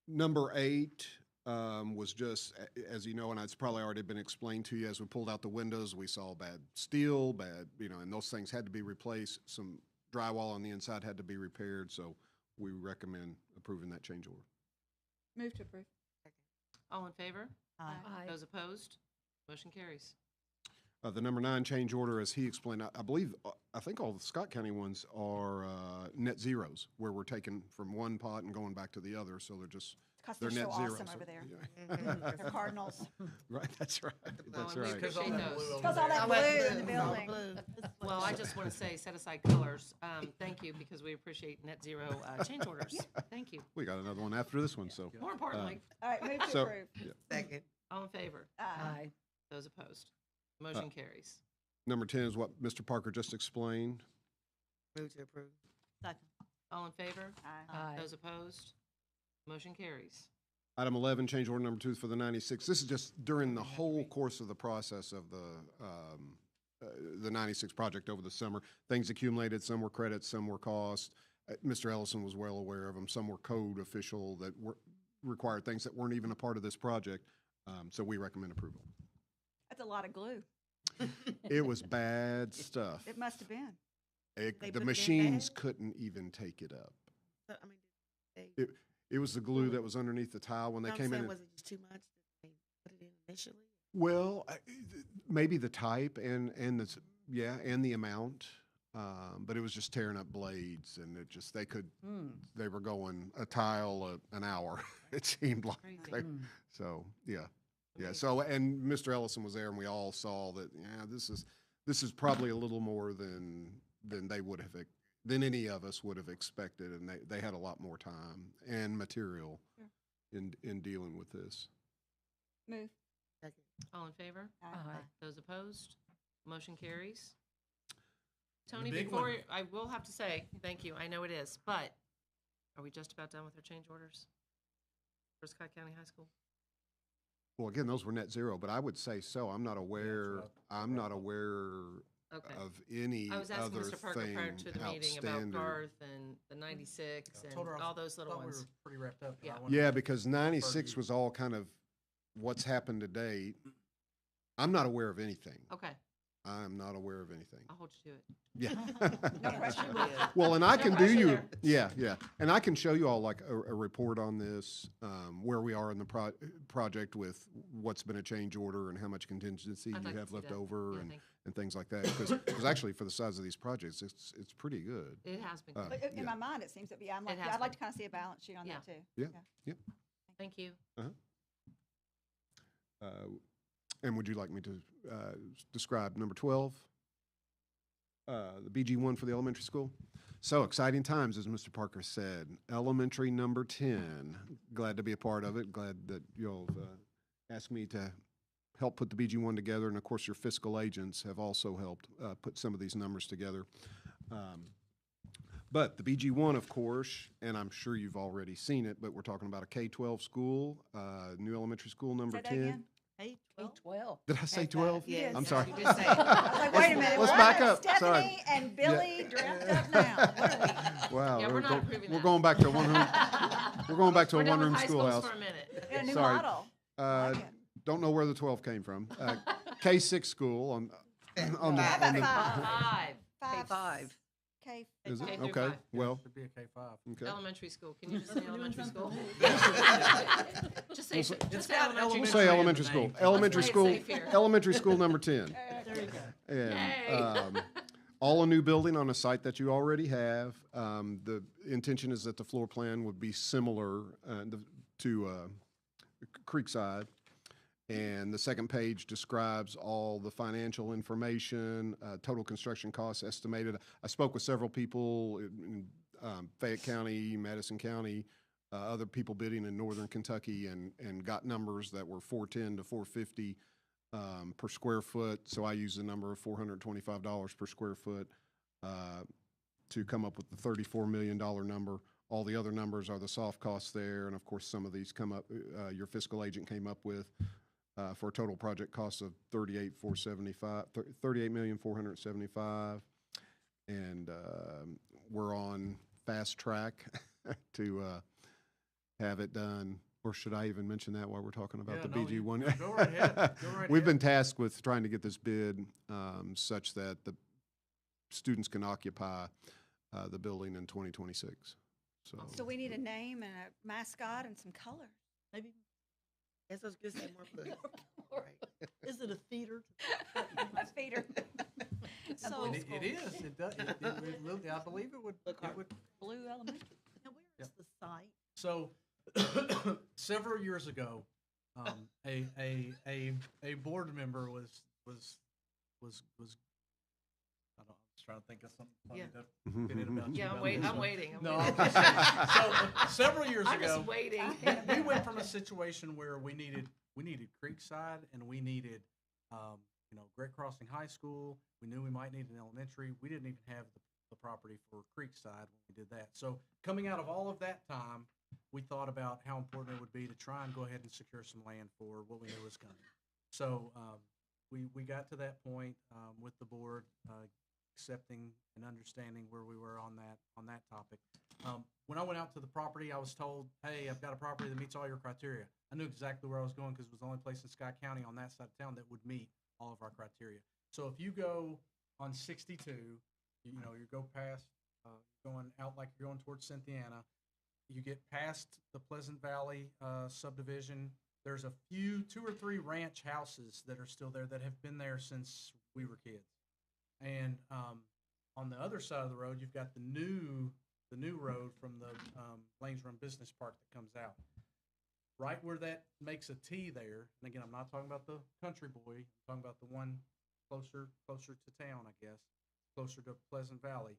number 8 was just, as you know, and it's probably already been explained to you, as we pulled out the windows, we saw bad steel, and those things had to be replaced. Some drywall on the inside had to be repaired, so we recommend approving that change order. Move to approve. All in favor? Aye. Those opposed? Motion carries. The number 9 change order, as he explained, I think all the Scott County ones are net zeros, where we're taking from one pot and going back to the other, so Because they're they're so net zero. awesome so- over there. yeah. They're Cardinals. Right, that's right, Well, that's and we right. Because all appreciate that blue those. over Because all there. that All blue that in the blue, all building. Well, I just want to say, set aside colors. Thank you, because we appreciate net zero change orders. Thank you. We got another one after this one, so. More importantly, All right, move to So, approve. yeah. second. all in favor? Aye. Those opposed? Motion carries. Number 10 is what Mr. Parker just explained. Move to approve. All in favor? Aye. Those opposed? Motion carries. Item 11, change order number 2 for the 96. This is just during the whole course of the process of the 96 project over the summer. Things accumulated, some were credits, some were cost. Mr. Ellison was well aware of them. Some were code official that required things that weren't even a part of this project. So we recommend approval. That's a lot of glue. It was bad stuff. It must have been. They put it The in machines bad? couldn't even take it up. So, I mean, they, It was the glue that was underneath the tile when they I'm came in. saying, and- was it just too much that they put it in initially? Well, maybe the type and the amount. but it was just tearing up blades, and it just, Hmm. they were going a tile an hour, it seemed like. Crazy. So, yeah. Yeah, so, and Mr. Ellison was there, and we all saw that, yeah, this is probably a little more than they would have, than any of us would have expected, and they had a lot more time and material in dealing with this. Move. Second. All in favor? Aye. Those opposed? Motion carries. Tony, big before, one. I will have to say, thank you, I know it is, but are we just about done with our change orders for Scott County High School? Well, again, those were net zero, but I would say so. I'm not aware, I'm not aware Okay. of any I was asking other Mr. Parker prior thing to the meeting about outstanding. Garth and the 96 I and told her I all those little thought we ones. were pretty wrapped up. but Yeah. I wanted Yeah, to because defer to 96 you. was all kind of what's happened to date. I'm not aware of anything. Okay, I'm not aware of anything. I'll hold you to it. Yeah. No pressure. Well, and I No can do pressure you, there. yeah. And I can show you all like a report on this, where we are in the project with what's been a change order and how much contingency I'd you like to have see left that. over Yeah, and, thank and things like that. Because actually for the size of these projects, it's pretty good. It has been. Uh, good. But in Yeah. my mind, it seems to be, I'm like, It has I'd like been. to kind of see a balance sheet on that too. Yeah. Thank you. And would you like me to describe number 12? The BG1 for the elementary school? So exciting times, as Mr. Parker said. Elementary number 10. Glad to be a part of it. Glad that you'll asked me to help put the BG1 together. And of course, your fiscal agents have also helped put some of these numbers together. But the BG1, of course, and I'm sure you've already seen it, but we're talking about a K-12 school, new elementary school number Say that 10. again? Hey, 12. Did I say 12? Yes. I'm sorry. You did say it. I was like, wait a minute. Let's what? back up. Sorry. Stephanie and Billy dressed up now. What are we? Wow, Yeah, we're not approving we're that. going back to a one-room, we're going back to a We're done with one-room high schools schoolhouse. for a minute. In a new Sorry. model. Uh, like it. don't know where the 12 came from. K-6 school on the, How about on the, five? Five. K5. K. is it? K through Okay, five. well, Should be a K-5. okay. Elementary school. Can you just say elementary school? Just say, We'll say- just say got elementary. We'll elementary say in the elementary name. school. Let's Elementary play it school, safe here. elementary school number 10. There you go. And Yay. all a new building on a site that you already have. The intention is that the floor plan would be similar to Creekside. And the second page describes all the financial information, total construction costs estimated. I spoke with several people in Fayette County, Madison County, other people bidding in northern Kentucky, and got numbers that were $410 to $450 per square foot. So I used the number of $425 per square foot to come up with the $34 million number. All the other numbers are the soft costs there, and of course, some of these come up, your fiscal agent came up with for a total project cost of $38,475,000. And we're on fast track to have it done. Or should I even mention that while we're talking about Yeah, the no, BG1? no, go right ahead. Go right We've ahead. been tasked with trying to get this bid such that the students can occupy the building in 2026. So we need a name and a mascot and some color. Maybe. Yes, I was gonna say more blue. Right. Is it a theater? My feeder. So- It is. It does. I believe it would. Look, It would. Blue Elementary. Now, where is Yep. the site? So, several years ago, a board member was. I was trying to think of something funny Yeah. to fit in about Yeah, I'm about waiting. this I'm one. waiting. I'm No, waiting. so several years I'm ago, just waiting. we went from a situation where we needed Creekside and we needed, Great Crossing High School. We knew we might need an elementary. We didn't even have the property for Creekside when we did that. So coming out of all of that time, we thought about how important it would be to try and go ahead and secure some land for what we knew was coming. So we got to that point with the board accepting and understanding where we were on that topic. When I went out to the property, I was told, hey, I've got a property that meets all your criteria. I knew exactly where I was going because it was the only place in Scott County on that side of town that would meet all of our criteria. So if you go on 62, you go past, going out like you're going towards Cynthiana, you get past the Pleasant Valley subdivision. There's a few, 2 or 3 ranch houses that are still there that have been there since we were kids. And on the other side of the road, you've got the new road from the Lanes Run Business Park that comes out. Right where that makes a T there, and again, I'm not talking about the Country Boy, I'm talking about the one closer to town, I guess, closer to Pleasant Valley.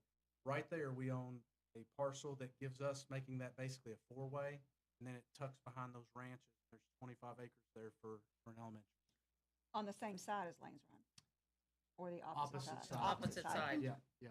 Right there, we own a parcel that gives us, making that basically a four-way, and then it tucks behind those ranches. There's 25 acres there for an elementary. On the same side as Lanes Run? Or the opposite Opposite side? side. Opposite side. Yeah.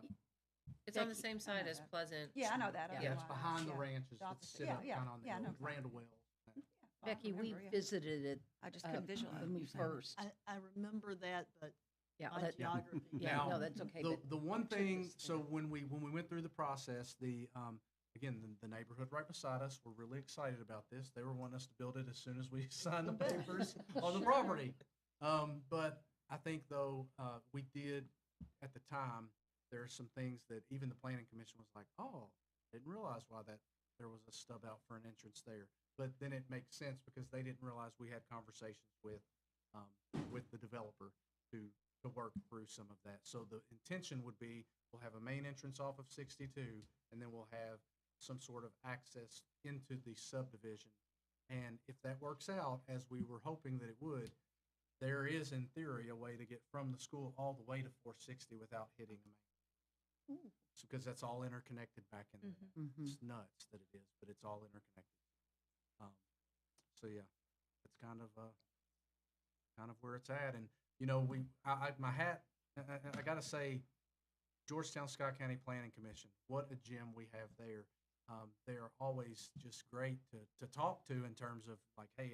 It's on the Becky, same I side know as that. Pleasant. Yeah, I know that. I Yeah, know it's why. behind the Yeah. ranches The that opposite. sit Yeah, up yeah, kind of on yeah, the no old problem. Randall Wells. Yeah, well, I Becky, we remember, yeah. visited it I just couldn't visualize. when what we you're saying. first. I remember that, but Yeah, my that- geography. yeah, Now, no, that's okay. but The one took thing, us so there. when we went through the process, again, the neighborhood right beside us, we're really excited about this. They were wanting us to build it as soon as we signed the papers on the property. But I think though, we did, at the time, there are some things that even the planning commission was like, oh, didn't realize why there was a stub out for an entrance there. But then it makes sense because they didn't realize we had conversations with the developer to work through some of that. So the intention would be, we'll have a main entrance off of 62, and then we'll have some sort of access into the subdivision. And if that works out, as we were hoping that it would, there is in theory a way to get from the school all the way to 460 without hitting the main. Because that's all interconnected back in there. Mhm. It's nuts that it is, but it's all interconnected. So yeah, it's kind of where it's at. And you know, I gotta say, Georgetown Scott County Planning Commission, what a gem we have there. They are always just great to talk to in terms of like, hey,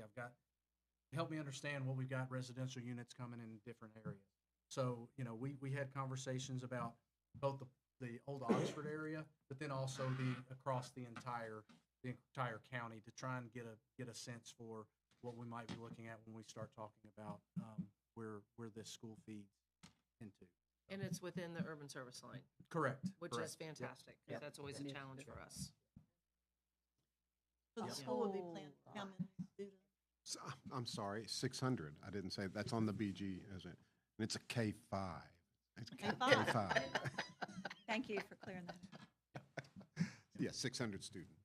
help me understand what we've got residential units coming in different areas. So, you know, we had conversations about both the old Oxford area, but then also across the entire county to try and get a sense for what we might be looking at when we start talking about where this school feeds into. And it's within the urban service line, Correct. which correct. is fantastic, Yep. because that's always a It is. challenge for us. So the Yeah. school will be planning how many students? I'm sorry, 600. I didn't say, that's on the BG, is it? And it's a K-5. It's K-5. K-5. Thank you for clearing that up. Yeah, 600 students.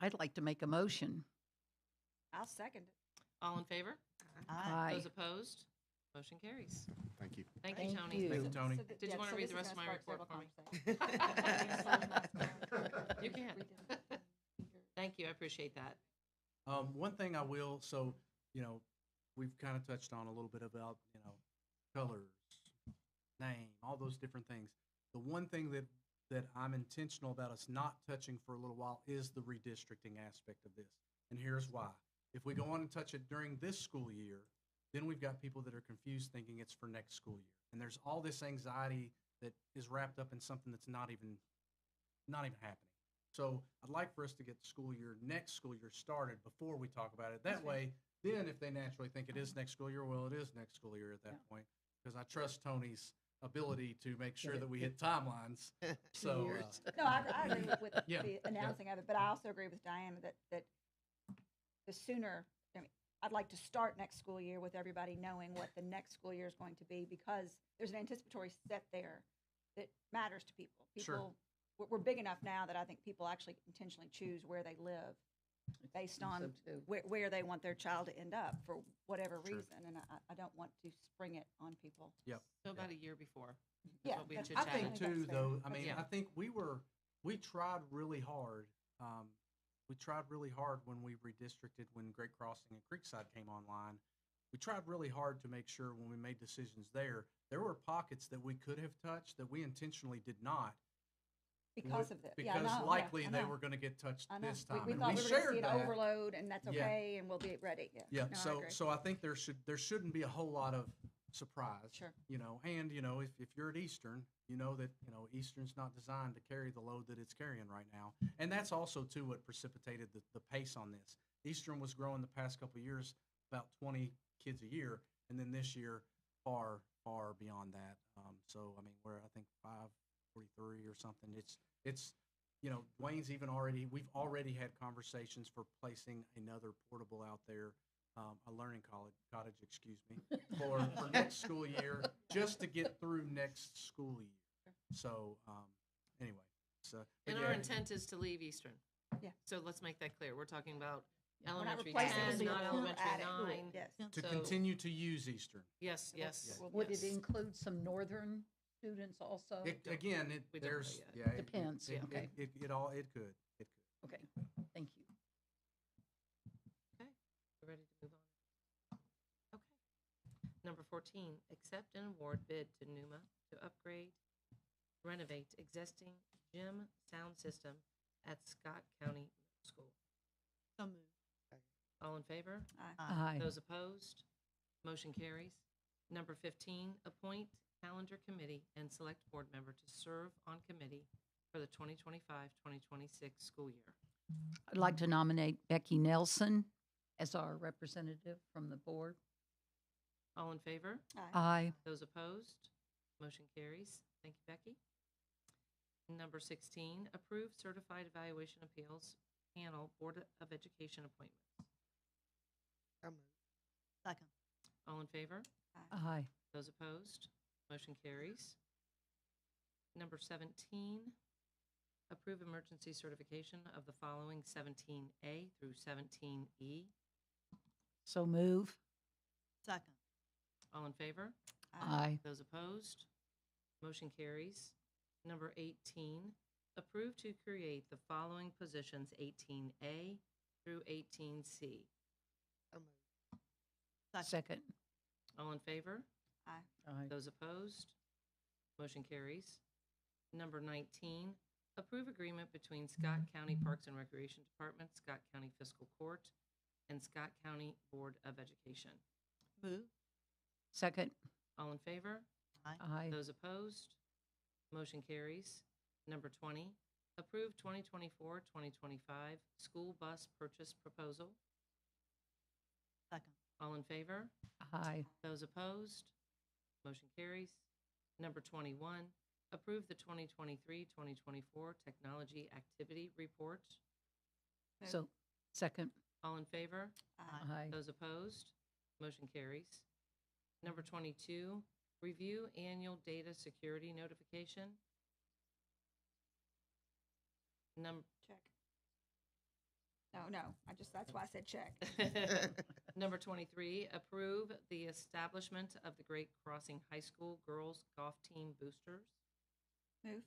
I'd like to make a motion. I'll second it. All in favor? Aye. Those opposed? Motion carries. Thank you. Thank you, Thank Tony. you. Thank you, Tony. Did you want to read the rest of my report for me? You can. Thank you, I appreciate that. One thing I will, so, you know, we've kind of touched on a little bit about, you know, colors, name, all those different things. The one thing that I'm intentional about us not touching for a little while is the redistricting aspect of this. And here's why. If we go on and touch it during this school year, then we've got people that are confused thinking it's for next school year. And there's all this anxiety that is wrapped up in something that's not even happening. So I'd like for us to get the next school year started before we talk about it. That way, then if they naturally think it is next school year, well, it is next school year at that point. Because I trust Tony's ability to make sure that we hit timelines. So, No, I agree with Yeah, the announcing of it, but I also agree with Diana that the sooner, I mean, I'd like to start next school year with everybody knowing what the next school year is going to be, because there's an anticipatory set there that matters to people. Sure. People, we're big enough now that I think people actually intentionally choose where they live based So on too. where they want their child to end up for whatever Sure. reason, and I don't want to spring it on people. yep. So about a year before. Yeah, what we that's- I chit-chatted. think that's too, fair. though, I mean, Yeah. I think we tried really hard. We tried really hard when we redistricted, when Great Crossing and Creekside came online. We tried really hard to make sure when we made decisions there were pockets that we could have touched that we intentionally did not. Because of this. Yeah, I Because know, yeah, likely I they know. wuld gonna get touched I know. this time. We And thought we were gonna shared see an that. overload, and that's Yeah. okay, and we'll be ready, yeah. Yeah, No, I so, agree. so I think there shouldn't be a whole lot of surprise. Sure. You know, and, you know, if you're at Eastern, you know that, you know, Eastern's not designed to carry the load that it's carrying right now. And that's also too what precipitated the pace on this. Eastern was growing the past couple of years about 20 kids a year, and then this year far, far beyond that. So, I mean, we're, I think 543 or something. It's, you know, Dwayne's we've already had conversations for placing another portable out there a learning cottage, excuse me, for next school year, just to get through next school year. So, anyway, so. but And yeah, our intent is to leave Eastern. Yeah. So let's make that clear. We're talking about We're not elementary replacing ten, the not school elementary at it. 9. Yes. To So- continue to use Eastern. Yes, yes. Would it yes. include some northern students also? Again, we don't know there's, yet. yeah. Depends, It okay. could, it could. Okay, thank you. Okay, we're ready to move on. Okay. Number 14, accept and award bid to Numa to upgrade, renovate existing gym sound system at Scott County Middle School. So moved. All in favor? Aye. Those opposed? Motion carries. Number 15, appoint calendar committee and select board member to serve on committee for the 2025-2026 school year. I'd like to nominate Becky Nelson as our representative from the board. All in favor? Aye. Those opposed? Motion carries. Thank you, Becky. Number 16, approve certified evaluation appeals panel Board of Education appointments. So moved. Second. All in favor? Aye. Those opposed? Motion carries. Number 17, approve emergency certification of the following 17A through 17E. So move. Second. All in favor? Aye. Those opposed? Motion carries. Number 18, approve to create the following positions 18A through 18C. So moved. Second. All in favor? Aye. Those opposed? Motion carries. Number 19, approve agreement between Scott County Parks and Recreation Department, Scott County Fiscal Court, and Scott County Board of Education. Move. Second. All in favor? Aye. Those opposed? Motion carries. Number 20, approve 2024-2025 school bus purchase proposal. Second. All in favor? Aye. Those opposed? Motion carries. Number 21, approve the 2023-2024 technology activity report. So, second. All in favor? Aye. Those opposed? Motion carries. Number 22, review annual data security notification. Check. No, that's why I said check. Number 23, approve the establishment of the Great Crossing High School Girls Golf Team Boosters. Move.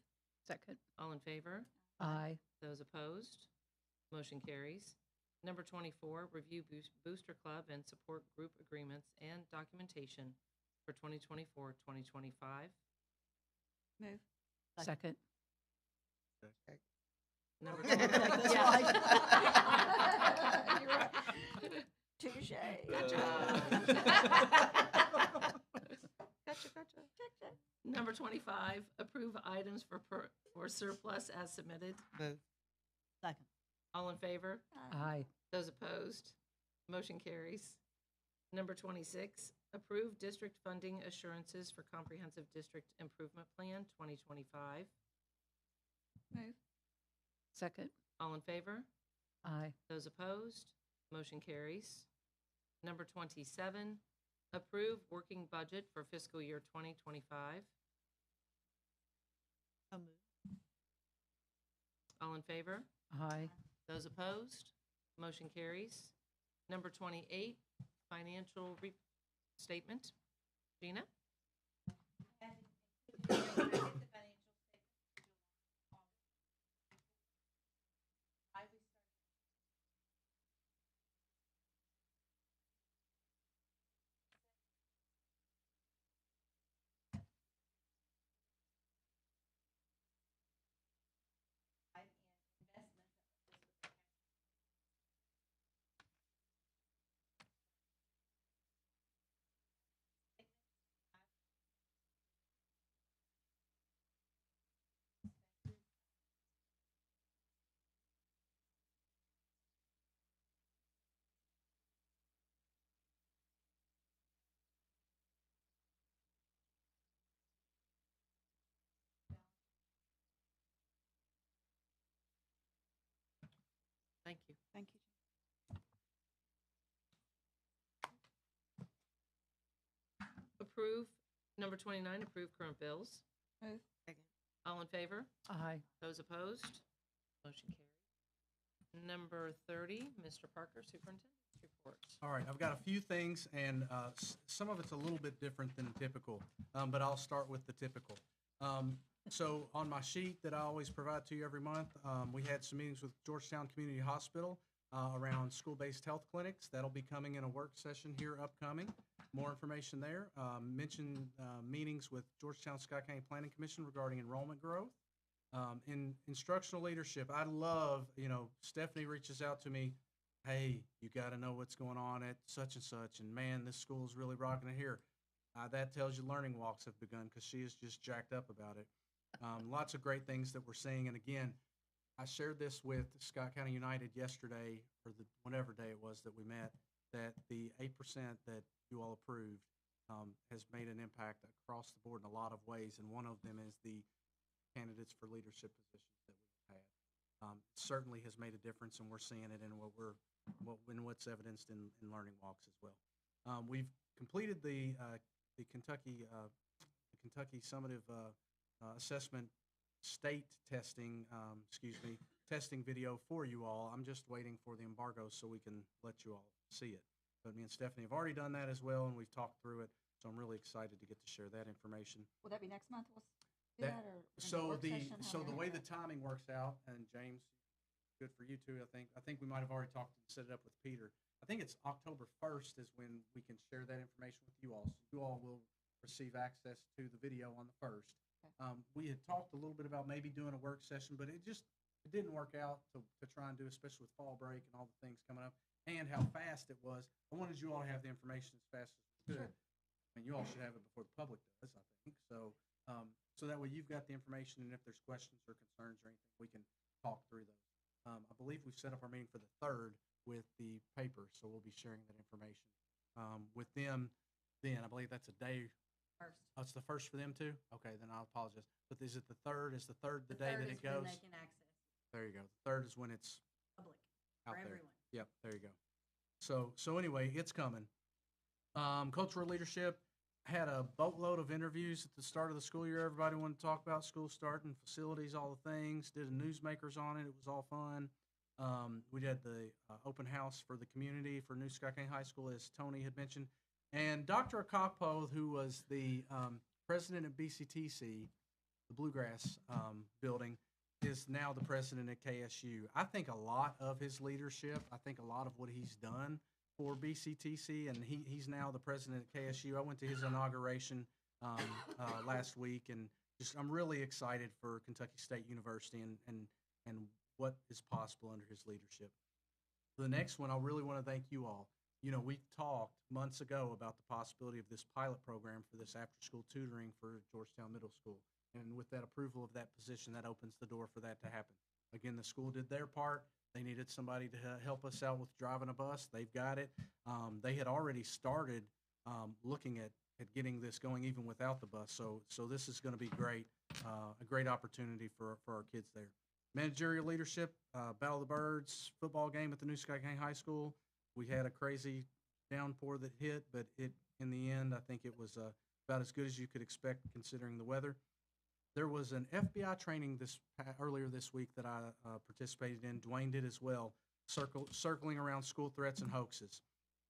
Second. All in favor? Aye. Those opposed? Motion carries. Number 24, review Booster Club and support group agreements and documentation for 2024-2025. Move. Second. Number That's 25. right. You're right. Touche. Gotcha. Number 25, approve items for surplus as submitted. Move. Second. All in favor? Aye. Those opposed? Motion carries. Number 26, approve district funding assurances for Comprehensive District Improvement Plan 2025. Move. Second. All in favor? Aye. Those opposed? Motion carries. Number 27, approve working budget for fiscal year 2025. So moved. All in favor? Aye. Those opposed? Motion carries. Number 28, financial statement. Gina? Thank you. Thank you. Number 29, approve current bills. Move. Second. All in favor? Aye. Those opposed? Motion carried. Number 30, Mr. Parker, Superintendent's reports. All right, I've got a few things, and some of it's a little bit different than typical, but I'll start with the typical. So on my sheet that I always provide to you every month, we had some meetings with Georgetown Community Hospital around school-based health clinics. That'll be coming in a work session here upcoming. More information there. Mentioned meetings with Georgetown Scott County Planning Commission regarding enrollment growth. In instructional leadership, I love, Stephanie reaches out to me, hey, you got to know what's going on at such and such, and man, this school is really rocking it here. That tells you learning walks have begun because she is just jacked up about it. Lots of great things that we're seeing, and again, I shared this with Scott County United yesterday, or whatever day it was that we met, that the 8% that you all approved has made an impact across the board in a lot of ways, and one of them is the candidates for leadership positions that we've had. Certainly has made a difference, and we're seeing it in what's evidenced in learning walks as well. We've completed the Kentucky summative assessment state testing, testing video for you all. I'm just waiting for the embargo so we can let you all see it. But me and Stephanie have already done that as well, and we've talked through it. So I'm really excited to get to share that information. Will that be next month? We'll do that, or So work session? How so do the we way do the that? timing works out, and James, good for you too. I think we might have already talked and set it up with Peter. I think it's October 1st is when we can share that information with you all. So you all will receive access to the video on the 1st. Okay. We had talked a little bit about maybe doing a work session, but it didn't work out to try and do, especially with fall break and all the things coming up and how fast it was. I wanted you all to have the information as fast as we could. Sure. I mean, you all should have it before the public does, I think. So, so that way you've got the information, and if there's questions or concerns or anything, we can talk through those. I believe we've set up our meeting for the 3rd with the paper, so we'll be sharing that information with them then. I believe that's a day. First. Oh, it's the 1st for them too? Okay, then I'll apologize. But is it the 3rd? Is the 3rd the day third that is it when goes? They can access There you go. The 3rd is when it's public out for there. everyone. Yep, there you go. So anyway, it's coming. Cultural leadership had a boatload of interviews at the start of the school year. Everybody wanted to talk about school starting, facilities, all the things. Did a newsmakers on it. It was all fun. We did the open house for the community for New Scott County High School, as Tony had mentioned. And Dr. Akokpo, who was the president of BCTC, the Bluegrass building, is now the president at KSU. I think a lot of his leadership, I think a lot of what he's done for BCTC, and he's now the president at KSU. I went to his inauguration last week, and I'm really excited for Kentucky State University and what is possible under his leadership. The next one, I really want to thank you all. We talked months ago about the possibility of this pilot program for this after-school tutoring for Georgetown Middle School. And with that approval of that position, that opens the door for that to happen. Again, the school did their part. They needed somebody to help us out with driving a bus. They've got it. They had already started looking at getting this going even without the bus. So this is going to be great, a great opportunity for our kids there. Managerial leadership, Battle of the Birds, football game at the New Scott County High School. We had a crazy downpour that hit, but in the end, I think it was about as good as you could expect considering the weather. There was an FBI training earlier this week that I participated in. Dwayne did as well, circling around school threats and hoaxes.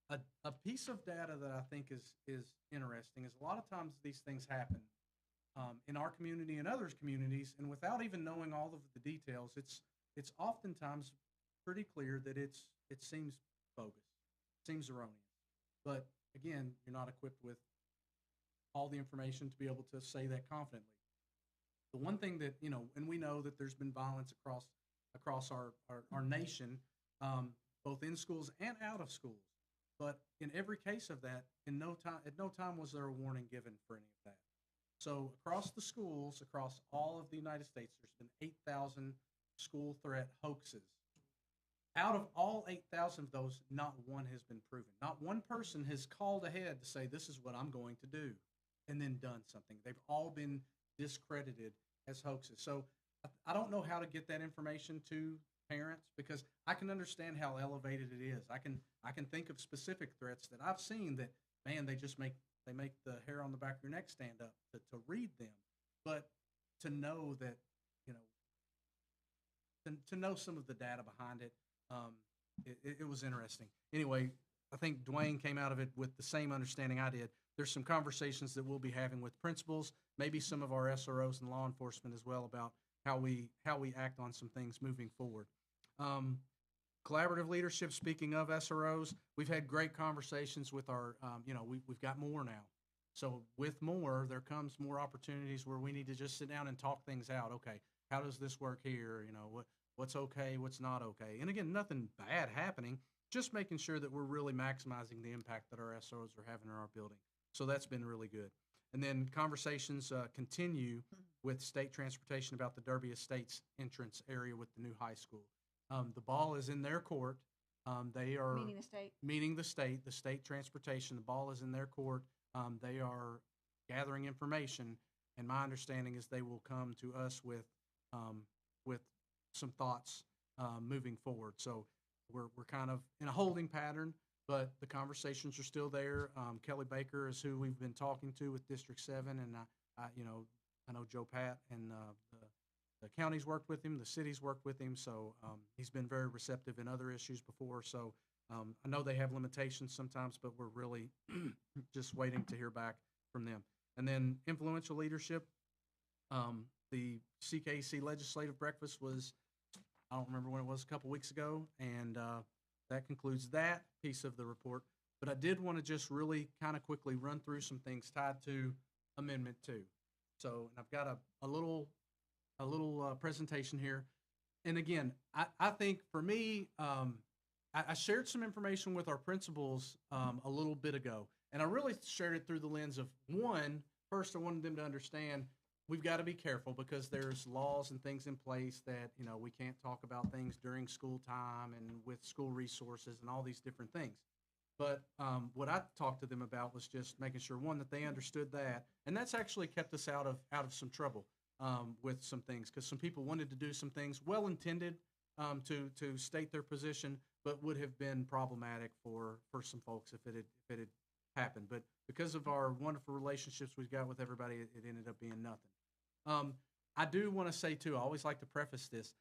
A piece of data that I think is interesting is a lot of times these things happen in our community and others' communities, and without even knowing all of the details, it's oftentimes pretty clear that it seems bogus, seems erroneous. But again, you're not equipped with all the information to be able to say that confidently. The one thing that, and we know that there's been violence across our nation, both in schools and out of schools. But in every case of that, at no time was there a warning given for any of that. So across the schools, across all of the United States, there's been 8,000 school threat hoaxes. Out of all 8,000 of those, not one has been proven. Not one person has called ahead to say, this is what I'm going to do, and then done something. They've all been discredited as hoaxes. So I don't know how to get that information to parents, because I can understand how elevated it is. I can think of specific threats that I've seen that man, they make the hair on the back of your neck stand up to read them. But to know that, you know, to know some of the data behind it, it was interesting. Anyway, I think Dwayne came out of it with the same understanding I did. There's some conversations that we'll be having with principals, maybe some of our SROs and law enforcement as well, about how we act on some things moving forward. Collaborative leadership, speaking of SROs, we've had great conversations with our, you know, we've got more now. So with more, there comes more opportunities where we need to just sit down and talk things out. Okay, how does this work here? You know, what's okay, what's not okay? And again, nothing bad happening, just making sure that we're really maximizing the impact that our SROs are having in our building. So that's been really good. And then conversations continue with state transportation about the Derby Estates entrance area with the new high school. The ball is in their court. They are Meaning the state? Meaning the state transportation. The ball is in their court. They are gathering information, and my understanding is they will come to us with some thoughts moving forward. So we're kind of in a holding pattern, but the conversations are still there. Kelly Baker is who we've been talking to with District 7, and I know Joe Pat and the county's worked with him, the city's worked with him, so he's been very receptive in other issues before. So I know they have limitations sometimes, but we're really just waiting to hear back from them. And then influential leadership. The CKC legislative breakfast was, I don't remember when it was, a couple weeks ago, and that concludes that piece of the report. But I did want to just really kind of quickly run through some things tied to Amendment 2. So I've got a little presentation here. And again, I think for me, I shared some information with our principals a little bit ago, and I really shared it through the lens of, one, first I wanted them to understand we've got to be careful because there's laws and things in place that, you know, we can't talk about things during school time and with school resources and all these different things. But what I talked to them about was just making sure, one, that they understood that, and that's actually kept us out of some trouble with some things, because some people wanted to do some things well-intended to state their position, but would have been problematic for some folks if it had happened. But because of our wonderful relationships we've got with everybody, it ended up being nothing. I do want to say, too, I always like to preface this.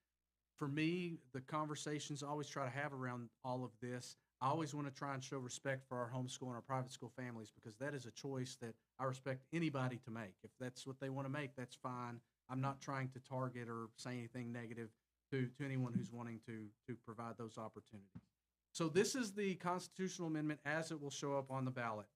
For me, the conversations I always try to have around all of this, I always want to try and show respect for our homeschool and our private school families, because that is a choice that I respect anybody to make. If that's what they want to make, that's fine. I'm not trying to target or say anything negative to anyone who's wanting to provide those opportunities. So this is the constitutional amendment as it will show up on the ballot.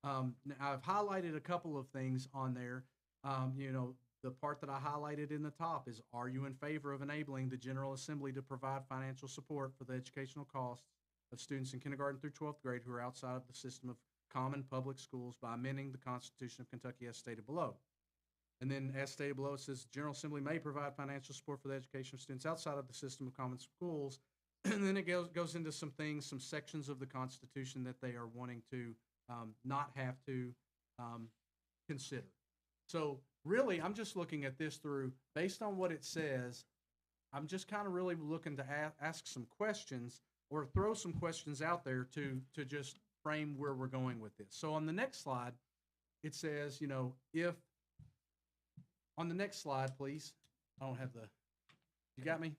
Now I've highlighted a couple of things on there. The part that I highlighted in the top is, are you in favor of enabling the General Assembly to provide financial support for the educational costs of students in kindergarten through 12th grade who are outside of the system of common public schools by amending the Constitution of Kentucky as stated below? And then as stated below, it says General Assembly may provide financial support for the education of students outside of the system of common schools. And then it goes into some things, some sections of the Constitution that they are wanting to not have to consider. So really, I'm just looking at this through, based on what it says, I'm just kind of really looking to ask some questions or throw some questions out there to just frame where we're going with this. So on the next slide, it says, if, on the next slide, please. I don't have you got me?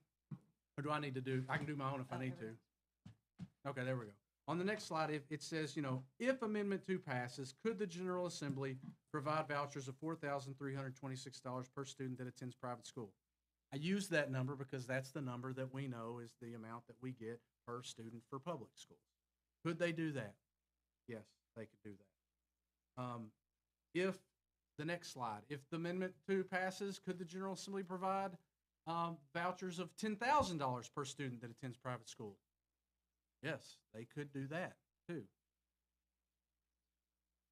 Or do I need to do, I can do my own if I need to. Okay, there we go. On the next slide, it says, if Amendment 2 passes, could the General Assembly provide vouchers of $4,326 per student that attends private school? I use that number because that's the number that we know is the amount that we get per student for public schools. Could they do that? Yes, they could do that. If the next slide, if the Amendment 2 passes, could the General Assembly provide vouchers of $10,000 per student that attends private school? Yes, they could do that too.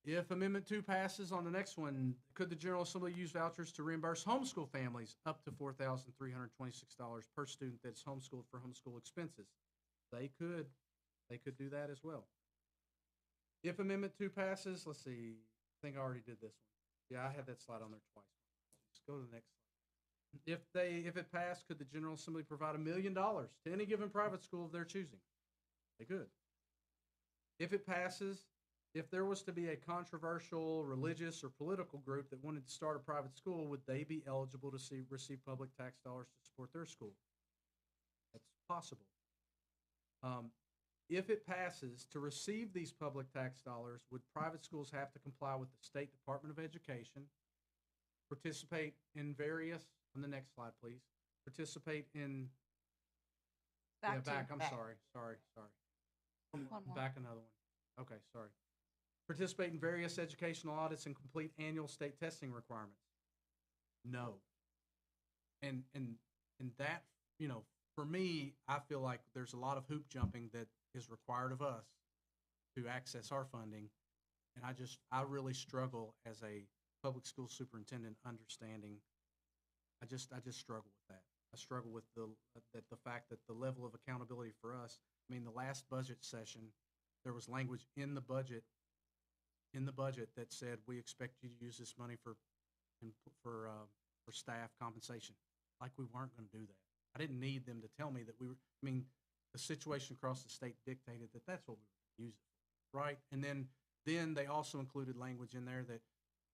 If Amendment 2 passes on the next one, could the General Assembly use vouchers to reimburse homeschool families up to $4,326 per student that's homeschooled for homeschool expenses? They could do that as well. If Amendment 2 passes, let's see, I think I already did this one. Yeah, I had that slide on there twice. Just go to the next slide. If it passed, could the General Assembly provide $1 million to any given private school of their choosing? They could. If it passes, if there was to be a controversial religious or political group that wanted to start a private school, would they be eligible to receive public tax dollars to support their school? That's possible. If it passes, to receive these public tax dollars, would private schools have to comply with the State Department of Education, participate in various, on the next slide, please, participate in, yeah, back, I'm sorry. One more. Back another one. Okay, sorry. Participate in various educational audits and complete annual state testing requirements. No. And that, you know, for me, I feel like there's a lot of hoop jumping that is required of us to access our funding. And I really struggle as a public school superintendent understanding. I just struggle with that. I struggle with the fact that the level of accountability for us. I mean, the last budget session, there was language in the budget that said we expect you to use this money for staff compensation. Like we weren't going to do that. I didn't need them to tell me that we were. I mean, the situation across the state dictated that that's what we were going to use it for, right? And then they also included language in there that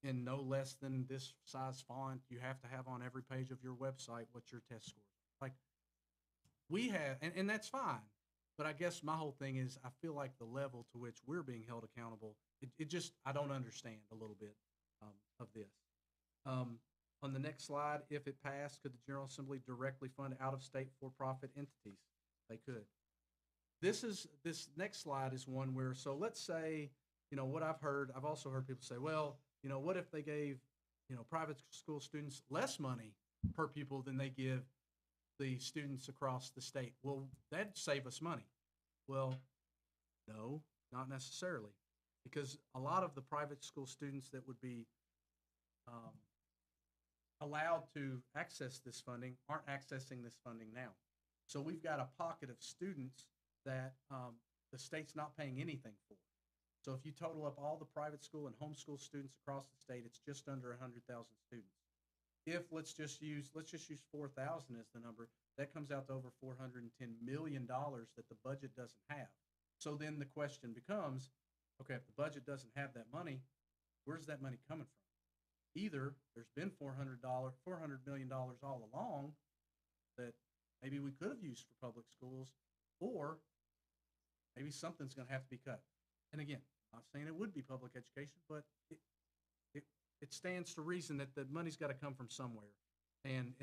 in no less than this size font, you have to have on every page of your website what your test scores are. Like we have, and that's fine. But I guess my whole thing is I feel like the level to which we're being held accountable, it just, I don't understand a little bit of this. On the next slide, if it passed, could the General Assembly directly fund out-of-state for-profit entities? They could. This next slide is one where, so let's say, you know, what I've also heard people say, well, you know, what if they gave, you know, private school students less money per pupil than they give the students across the state? Well, that'd save us money. Well, no, not necessarily, because a lot of the private school students that would be allowed to access this funding aren't accessing this funding now. So we've got a pocket of students that the state's not paying anything for. So if you total up all the private school and homeschool students across the state, it's just under 100,000 students. If let's just use 4,000 as the number, that comes out to over $410 million that the budget doesn't have. So then the question becomes, okay, if the budget doesn't have that money, where's that money coming from? Either there's been $400 million all along that maybe we could have used for public schools, or maybe something's going to have to be cut. And again, I'm not saying it would be public education, but it stands to reason that the money's got to come from somewhere, and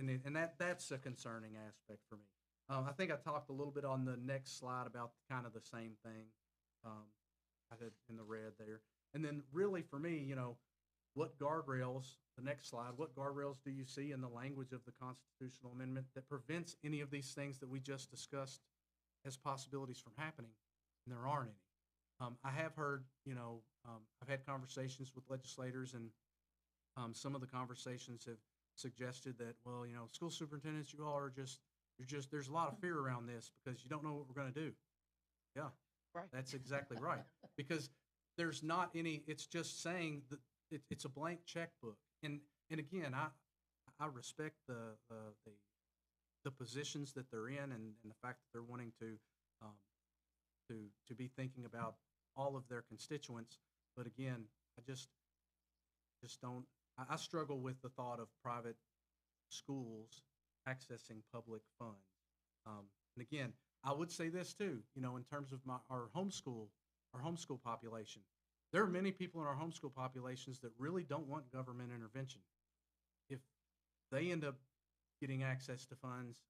that's a concerning aspect for me. I think I talked a little bit on the next slide about kind of the same thing. I had in the red there, and then really for me, you know, what guardrails? The next slide. What guardrails do you see in the language of the constitutional amendment that prevents any of these things that we just discussed as possibilities from happening? And there aren't any. I have heard, you know, I've had conversations with legislators, and some of the conversations have suggested that, well, you know, school superintendents, you all are there's a lot of fear around this because you don't know what we're going to do. Yeah, Right. that's exactly right. Because there's not any, it's just saying that it's a blank checkbook. And again, I respect the positions that they're in, and the fact that they're wanting to be thinking about all of their constituents. But again, I just don't. I struggle with the thought of private schools accessing public funds. And again, I would say this too. You know, in terms of our homeschool population, there are many people in our homeschool populations that really don't want government intervention. If they end up getting access to funds,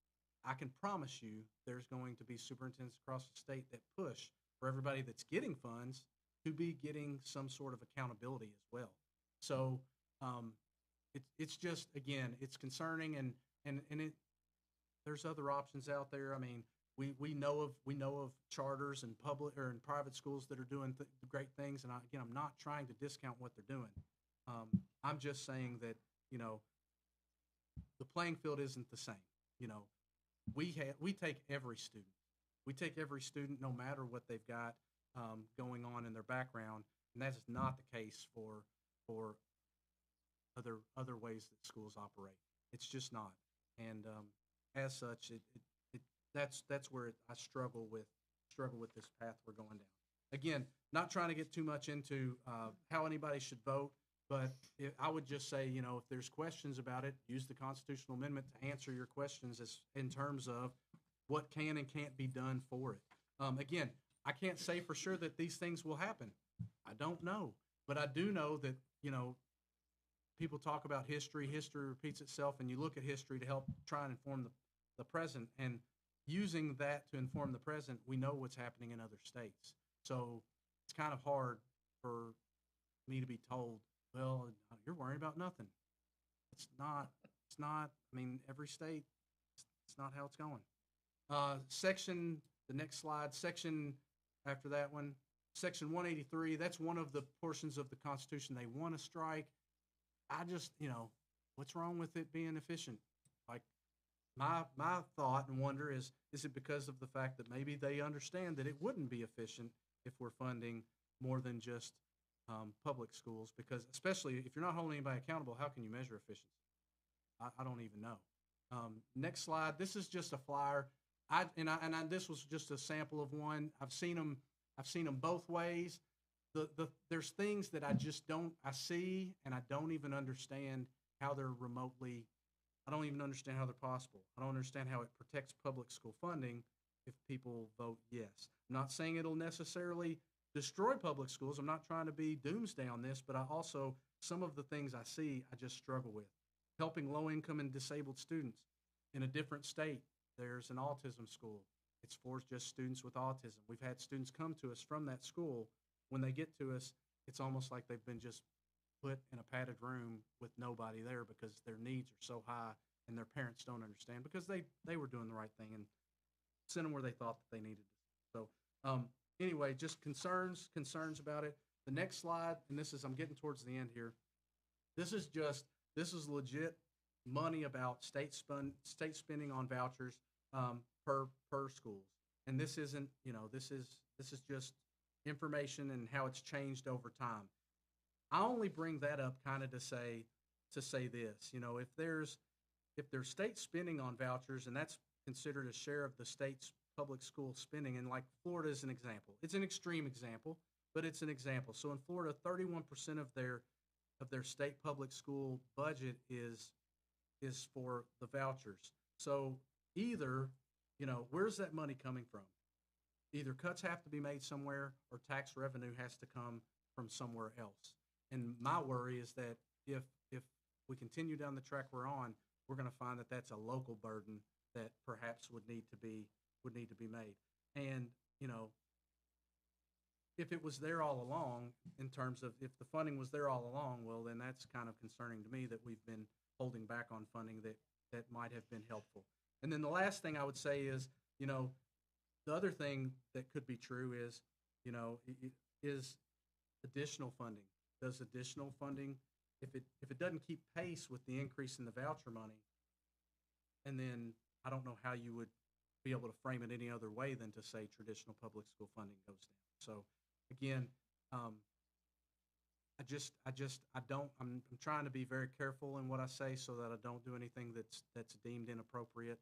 I can promise you there's going to be superintendents across the state that push for everybody that's getting funds to be getting some sort of accountability as well. So it's just, again, it's concerning, and there's other options out there. I mean, we know of charters and public or in private schools that are doing great things, and I'm not trying to discount what they're doing. I'm just saying that, you know, the playing field isn't the same. You know, we take every student, no matter what they've got going on in their background, and that is not the case for other ways that schools operate. It's just not, and as such, that's where I struggle with this path we're going down. again, not trying to get too much into how anybody should vote, but I would just say, you know, if there's questions about it, use the constitutional amendment to answer your questions as in terms of what can and can't be done for it. Again, I can't say for sure that these things will happen. I don't know, but I do know that, you know, people talk about history. History repeats itself, and you look at history to help try and inform the present. And using that to inform the present, we know what's happening in other states. So it's kind of hard for me to be told, well, you're worrying about nothing. It's not, I mean, every state, it's not how it's going. The next slide, section after that one, section 183, that's one of the portions of the Constitution they want to strike. I just, you know, what's wrong with it being efficient? Like, my thought and wonder is it because of the fact that maybe they understand that it wouldn't be efficient if we're funding more than just public schools? Because especially if you're not holding anybody accountable, how can you measure efficiency? I don't even know. Next slide. This is just a flyer. This was just a sample of one. I've seen them both ways. There's things that I see and I don't even understand how they're remotely, I don't even understand how they're possible. I don't understand how it protects public school funding if people vote yes. I'm not saying it'll necessarily destroy public schools. I'm not trying to be doomsday on this, but I also, some of the things I see, I just struggle with. Helping low-income and disabled students. In a different state, there's an autism school. It's for just students with autism. We've had students come to us from that school. When they get to us, it's almost like they've been just put in a padded room with nobody there because their needs are so high and their parents don't understand because they were doing the right thing and sent them where they thought that they needed to. So anyway, just concerns about it. The next slide, and I'm getting towards the end here. This is legit money about state spending on vouchers per schools. And this isn't, you know, this is just information and how it's changed over time. I only bring that up kind of to say this, you know, if there's state spending on vouchers and that's considered a share of the state's public school spending, and like Florida is an example. It's an extreme example, but it's an example. So in Florida, 31% of their state public school budget is for the vouchers. So either, you know, where's that money coming from? Either cuts have to be made somewhere or tax revenue has to come from somewhere else. And my worry is that if we continue down the track we're on, we're going to find that that's a local burden that perhaps would need to be made. And, you know, if it was there all along, in terms of if the funding was there all along, well, then that's kind of concerning to me that we've been holding back on funding that might have been helpful. And then the last thing I would say is, you know, the other thing that could be true is, you know, is additional funding. Does additional funding, if it doesn't keep pace with the increase in the voucher money, and then I don't know how you would be able to frame it any other way than to say traditional public school funding goes down. So again, I'm trying to be very careful in what I say so that I don't do anything that's deemed inappropriate.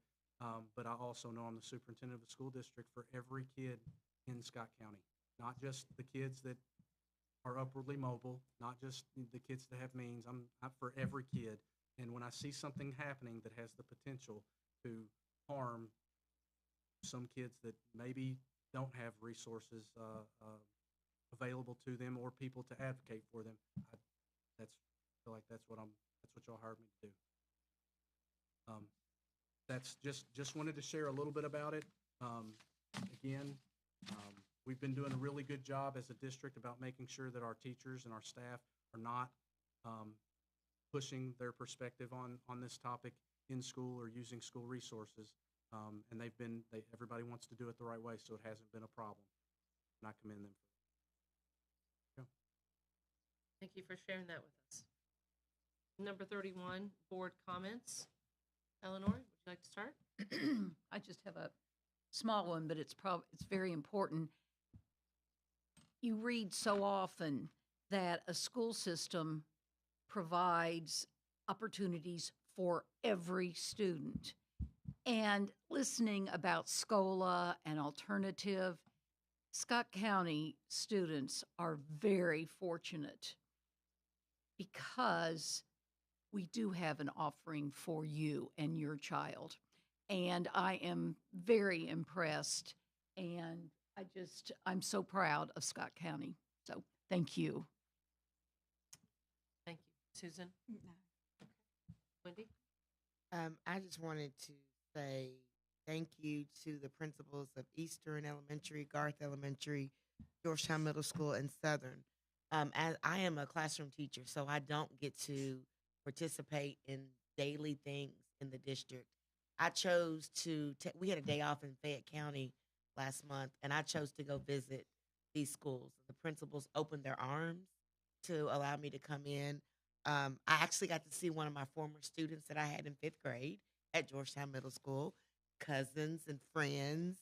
But I also know I'm the superintendent of the school district for every kid in Scott County, not just the kids that are upwardly mobile, not just the kids that have means. I'm for every kid. And when I see something happening that has the potential to harm some kids that maybe don't have resources available to them or people to advocate for them, I feel like that's what y'all hired me to do. That's just wanted to share a little bit about it. Again, we've been doing a really good job as a district about making sure that our teachers and our staff are not pushing their perspective on this topic in school or using school resources. And everybody wants to do it the right way, so it hasn't been a problem. And I commend them for that. Yeah. Thank you for sharing that with us. Number 31, board comments. Eleanor, would you like to start? I just have a small one, but it's very important. You read so often that a school system provides opportunities for every student. And listening about Scola and alternative, Scott County students are very fortunate because we do have an offering for you and your child. And I am very impressed, and I'm so proud of Scott County. So thank you. Thank you. Susan? Wendy? I just wanted to say thank you to the principals of Eastern Elementary, Garth Elementary, Georgetown Middle School, and Southern. As I am a classroom teacher, so I don't get to participate in daily things in the district. I chose to, we had a day off in Fayette County last month, and I chose to go visit these schools. The principals opened their arms to allow me to come in. I actually got to see one of my former students that I had in 5th grade at Georgetown Middle School, cousins and friends,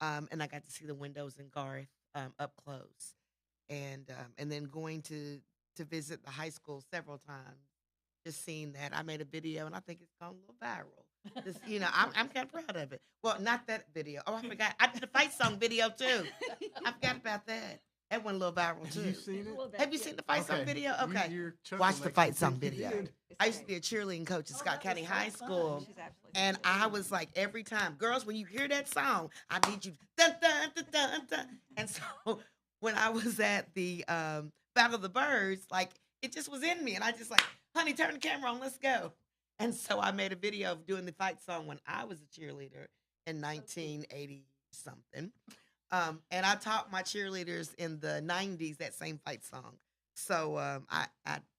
and I got to see the windows in Garth up close, and then going to visit the high school several times. Just seeing that, I made a video, and I think it's gone a little viral. Just, I'm kind of proud of it. Well, not that video. Oh, I forgot. I did a fight song video too. I forgot about that. That went a little viral too. Have you seen it? Have you seen the fight song video? Okay. You're Watch the fight song you video. did. I used to be a cheerleading coach at Scott County High School. She's absolutely And I was like, every time, girls, when you hear that song, I need you dun dun dun dun dun. And so when I was at the Battle of the Birds, like it just was in me, and I just like, honey, turn the camera on, let's go. And so I made a video of doing the fight song when I was a cheerleader in 1980 something. And I taught my cheerleaders in the 90s that same fight song. So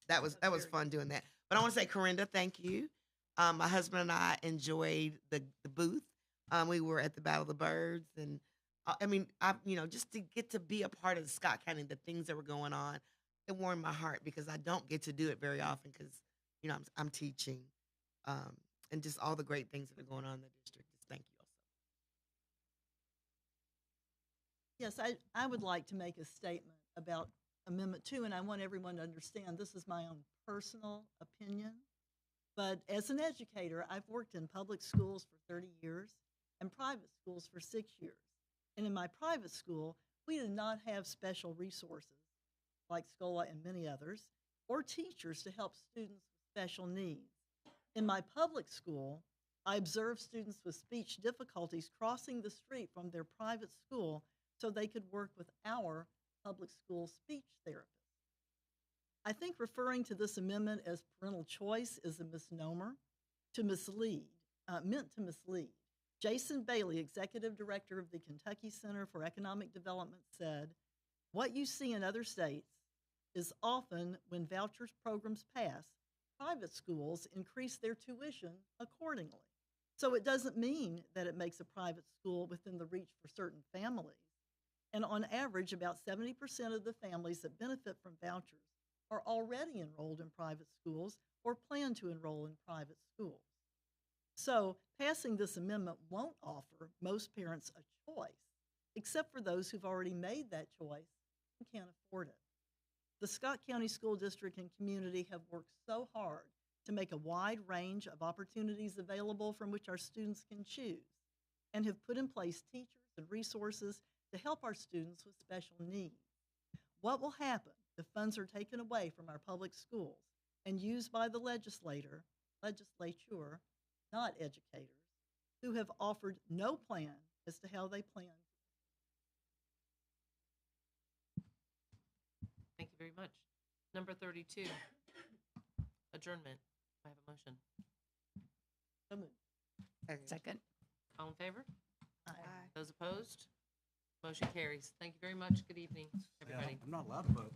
that was fun doing that. But I want to say, Corinda, thank you. My husband and I enjoyed the booth. We were at the Battle of the Birds, and just to get to be a part of the Scott County, the things that were going on, it warmed my heart because I don't get to do it very often because I'm teaching, and just all the great things that are going on in the district. Just thank you also. Yes, I would like to make a statement about Amendment 2, and I want everyone to understand this is my own personal opinion. But as an educator, I've worked in public schools for 30 years and private schools for 6 years. And in my private school, we did not have special resources like SCOLA and many others, or teachers to help students with special needs. In my public school, I observed students with speech difficulties crossing the street from their private school so they could work with our public school speech therapists. I think referring to this amendment as parental choice is a misnomer meant to mislead. Jason Bailey, Executive Director of the Kentucky Center for Economic Development, said, "What you see in other states is often when vouchers programs pass, private schools increase their tuition accordingly. So it doesn't mean that it makes a private school within the reach for certain families. And on average, about 70% of the families that benefit from vouchers are already enrolled in private schools or plan to enroll in private schools. So passing this amendment won't offer most parents a choice, except for those who've already made that choice and can't afford it. The Scott County School District and community have worked so hard to make a wide range of opportunities available from which our students can choose, and have put in place teachers and resources to help our students with special needs. What will happen if funds are taken away from our public schools and used by the legislature, not educators, who have offered no plan as to how they plan? Thank you very much. Number 32, adjournment. I have a motion. So moved. Second. All in favor? Aye. Those opposed? Motion carries. Thank you very much. Good evening, everybody. I'm not allowed to vote.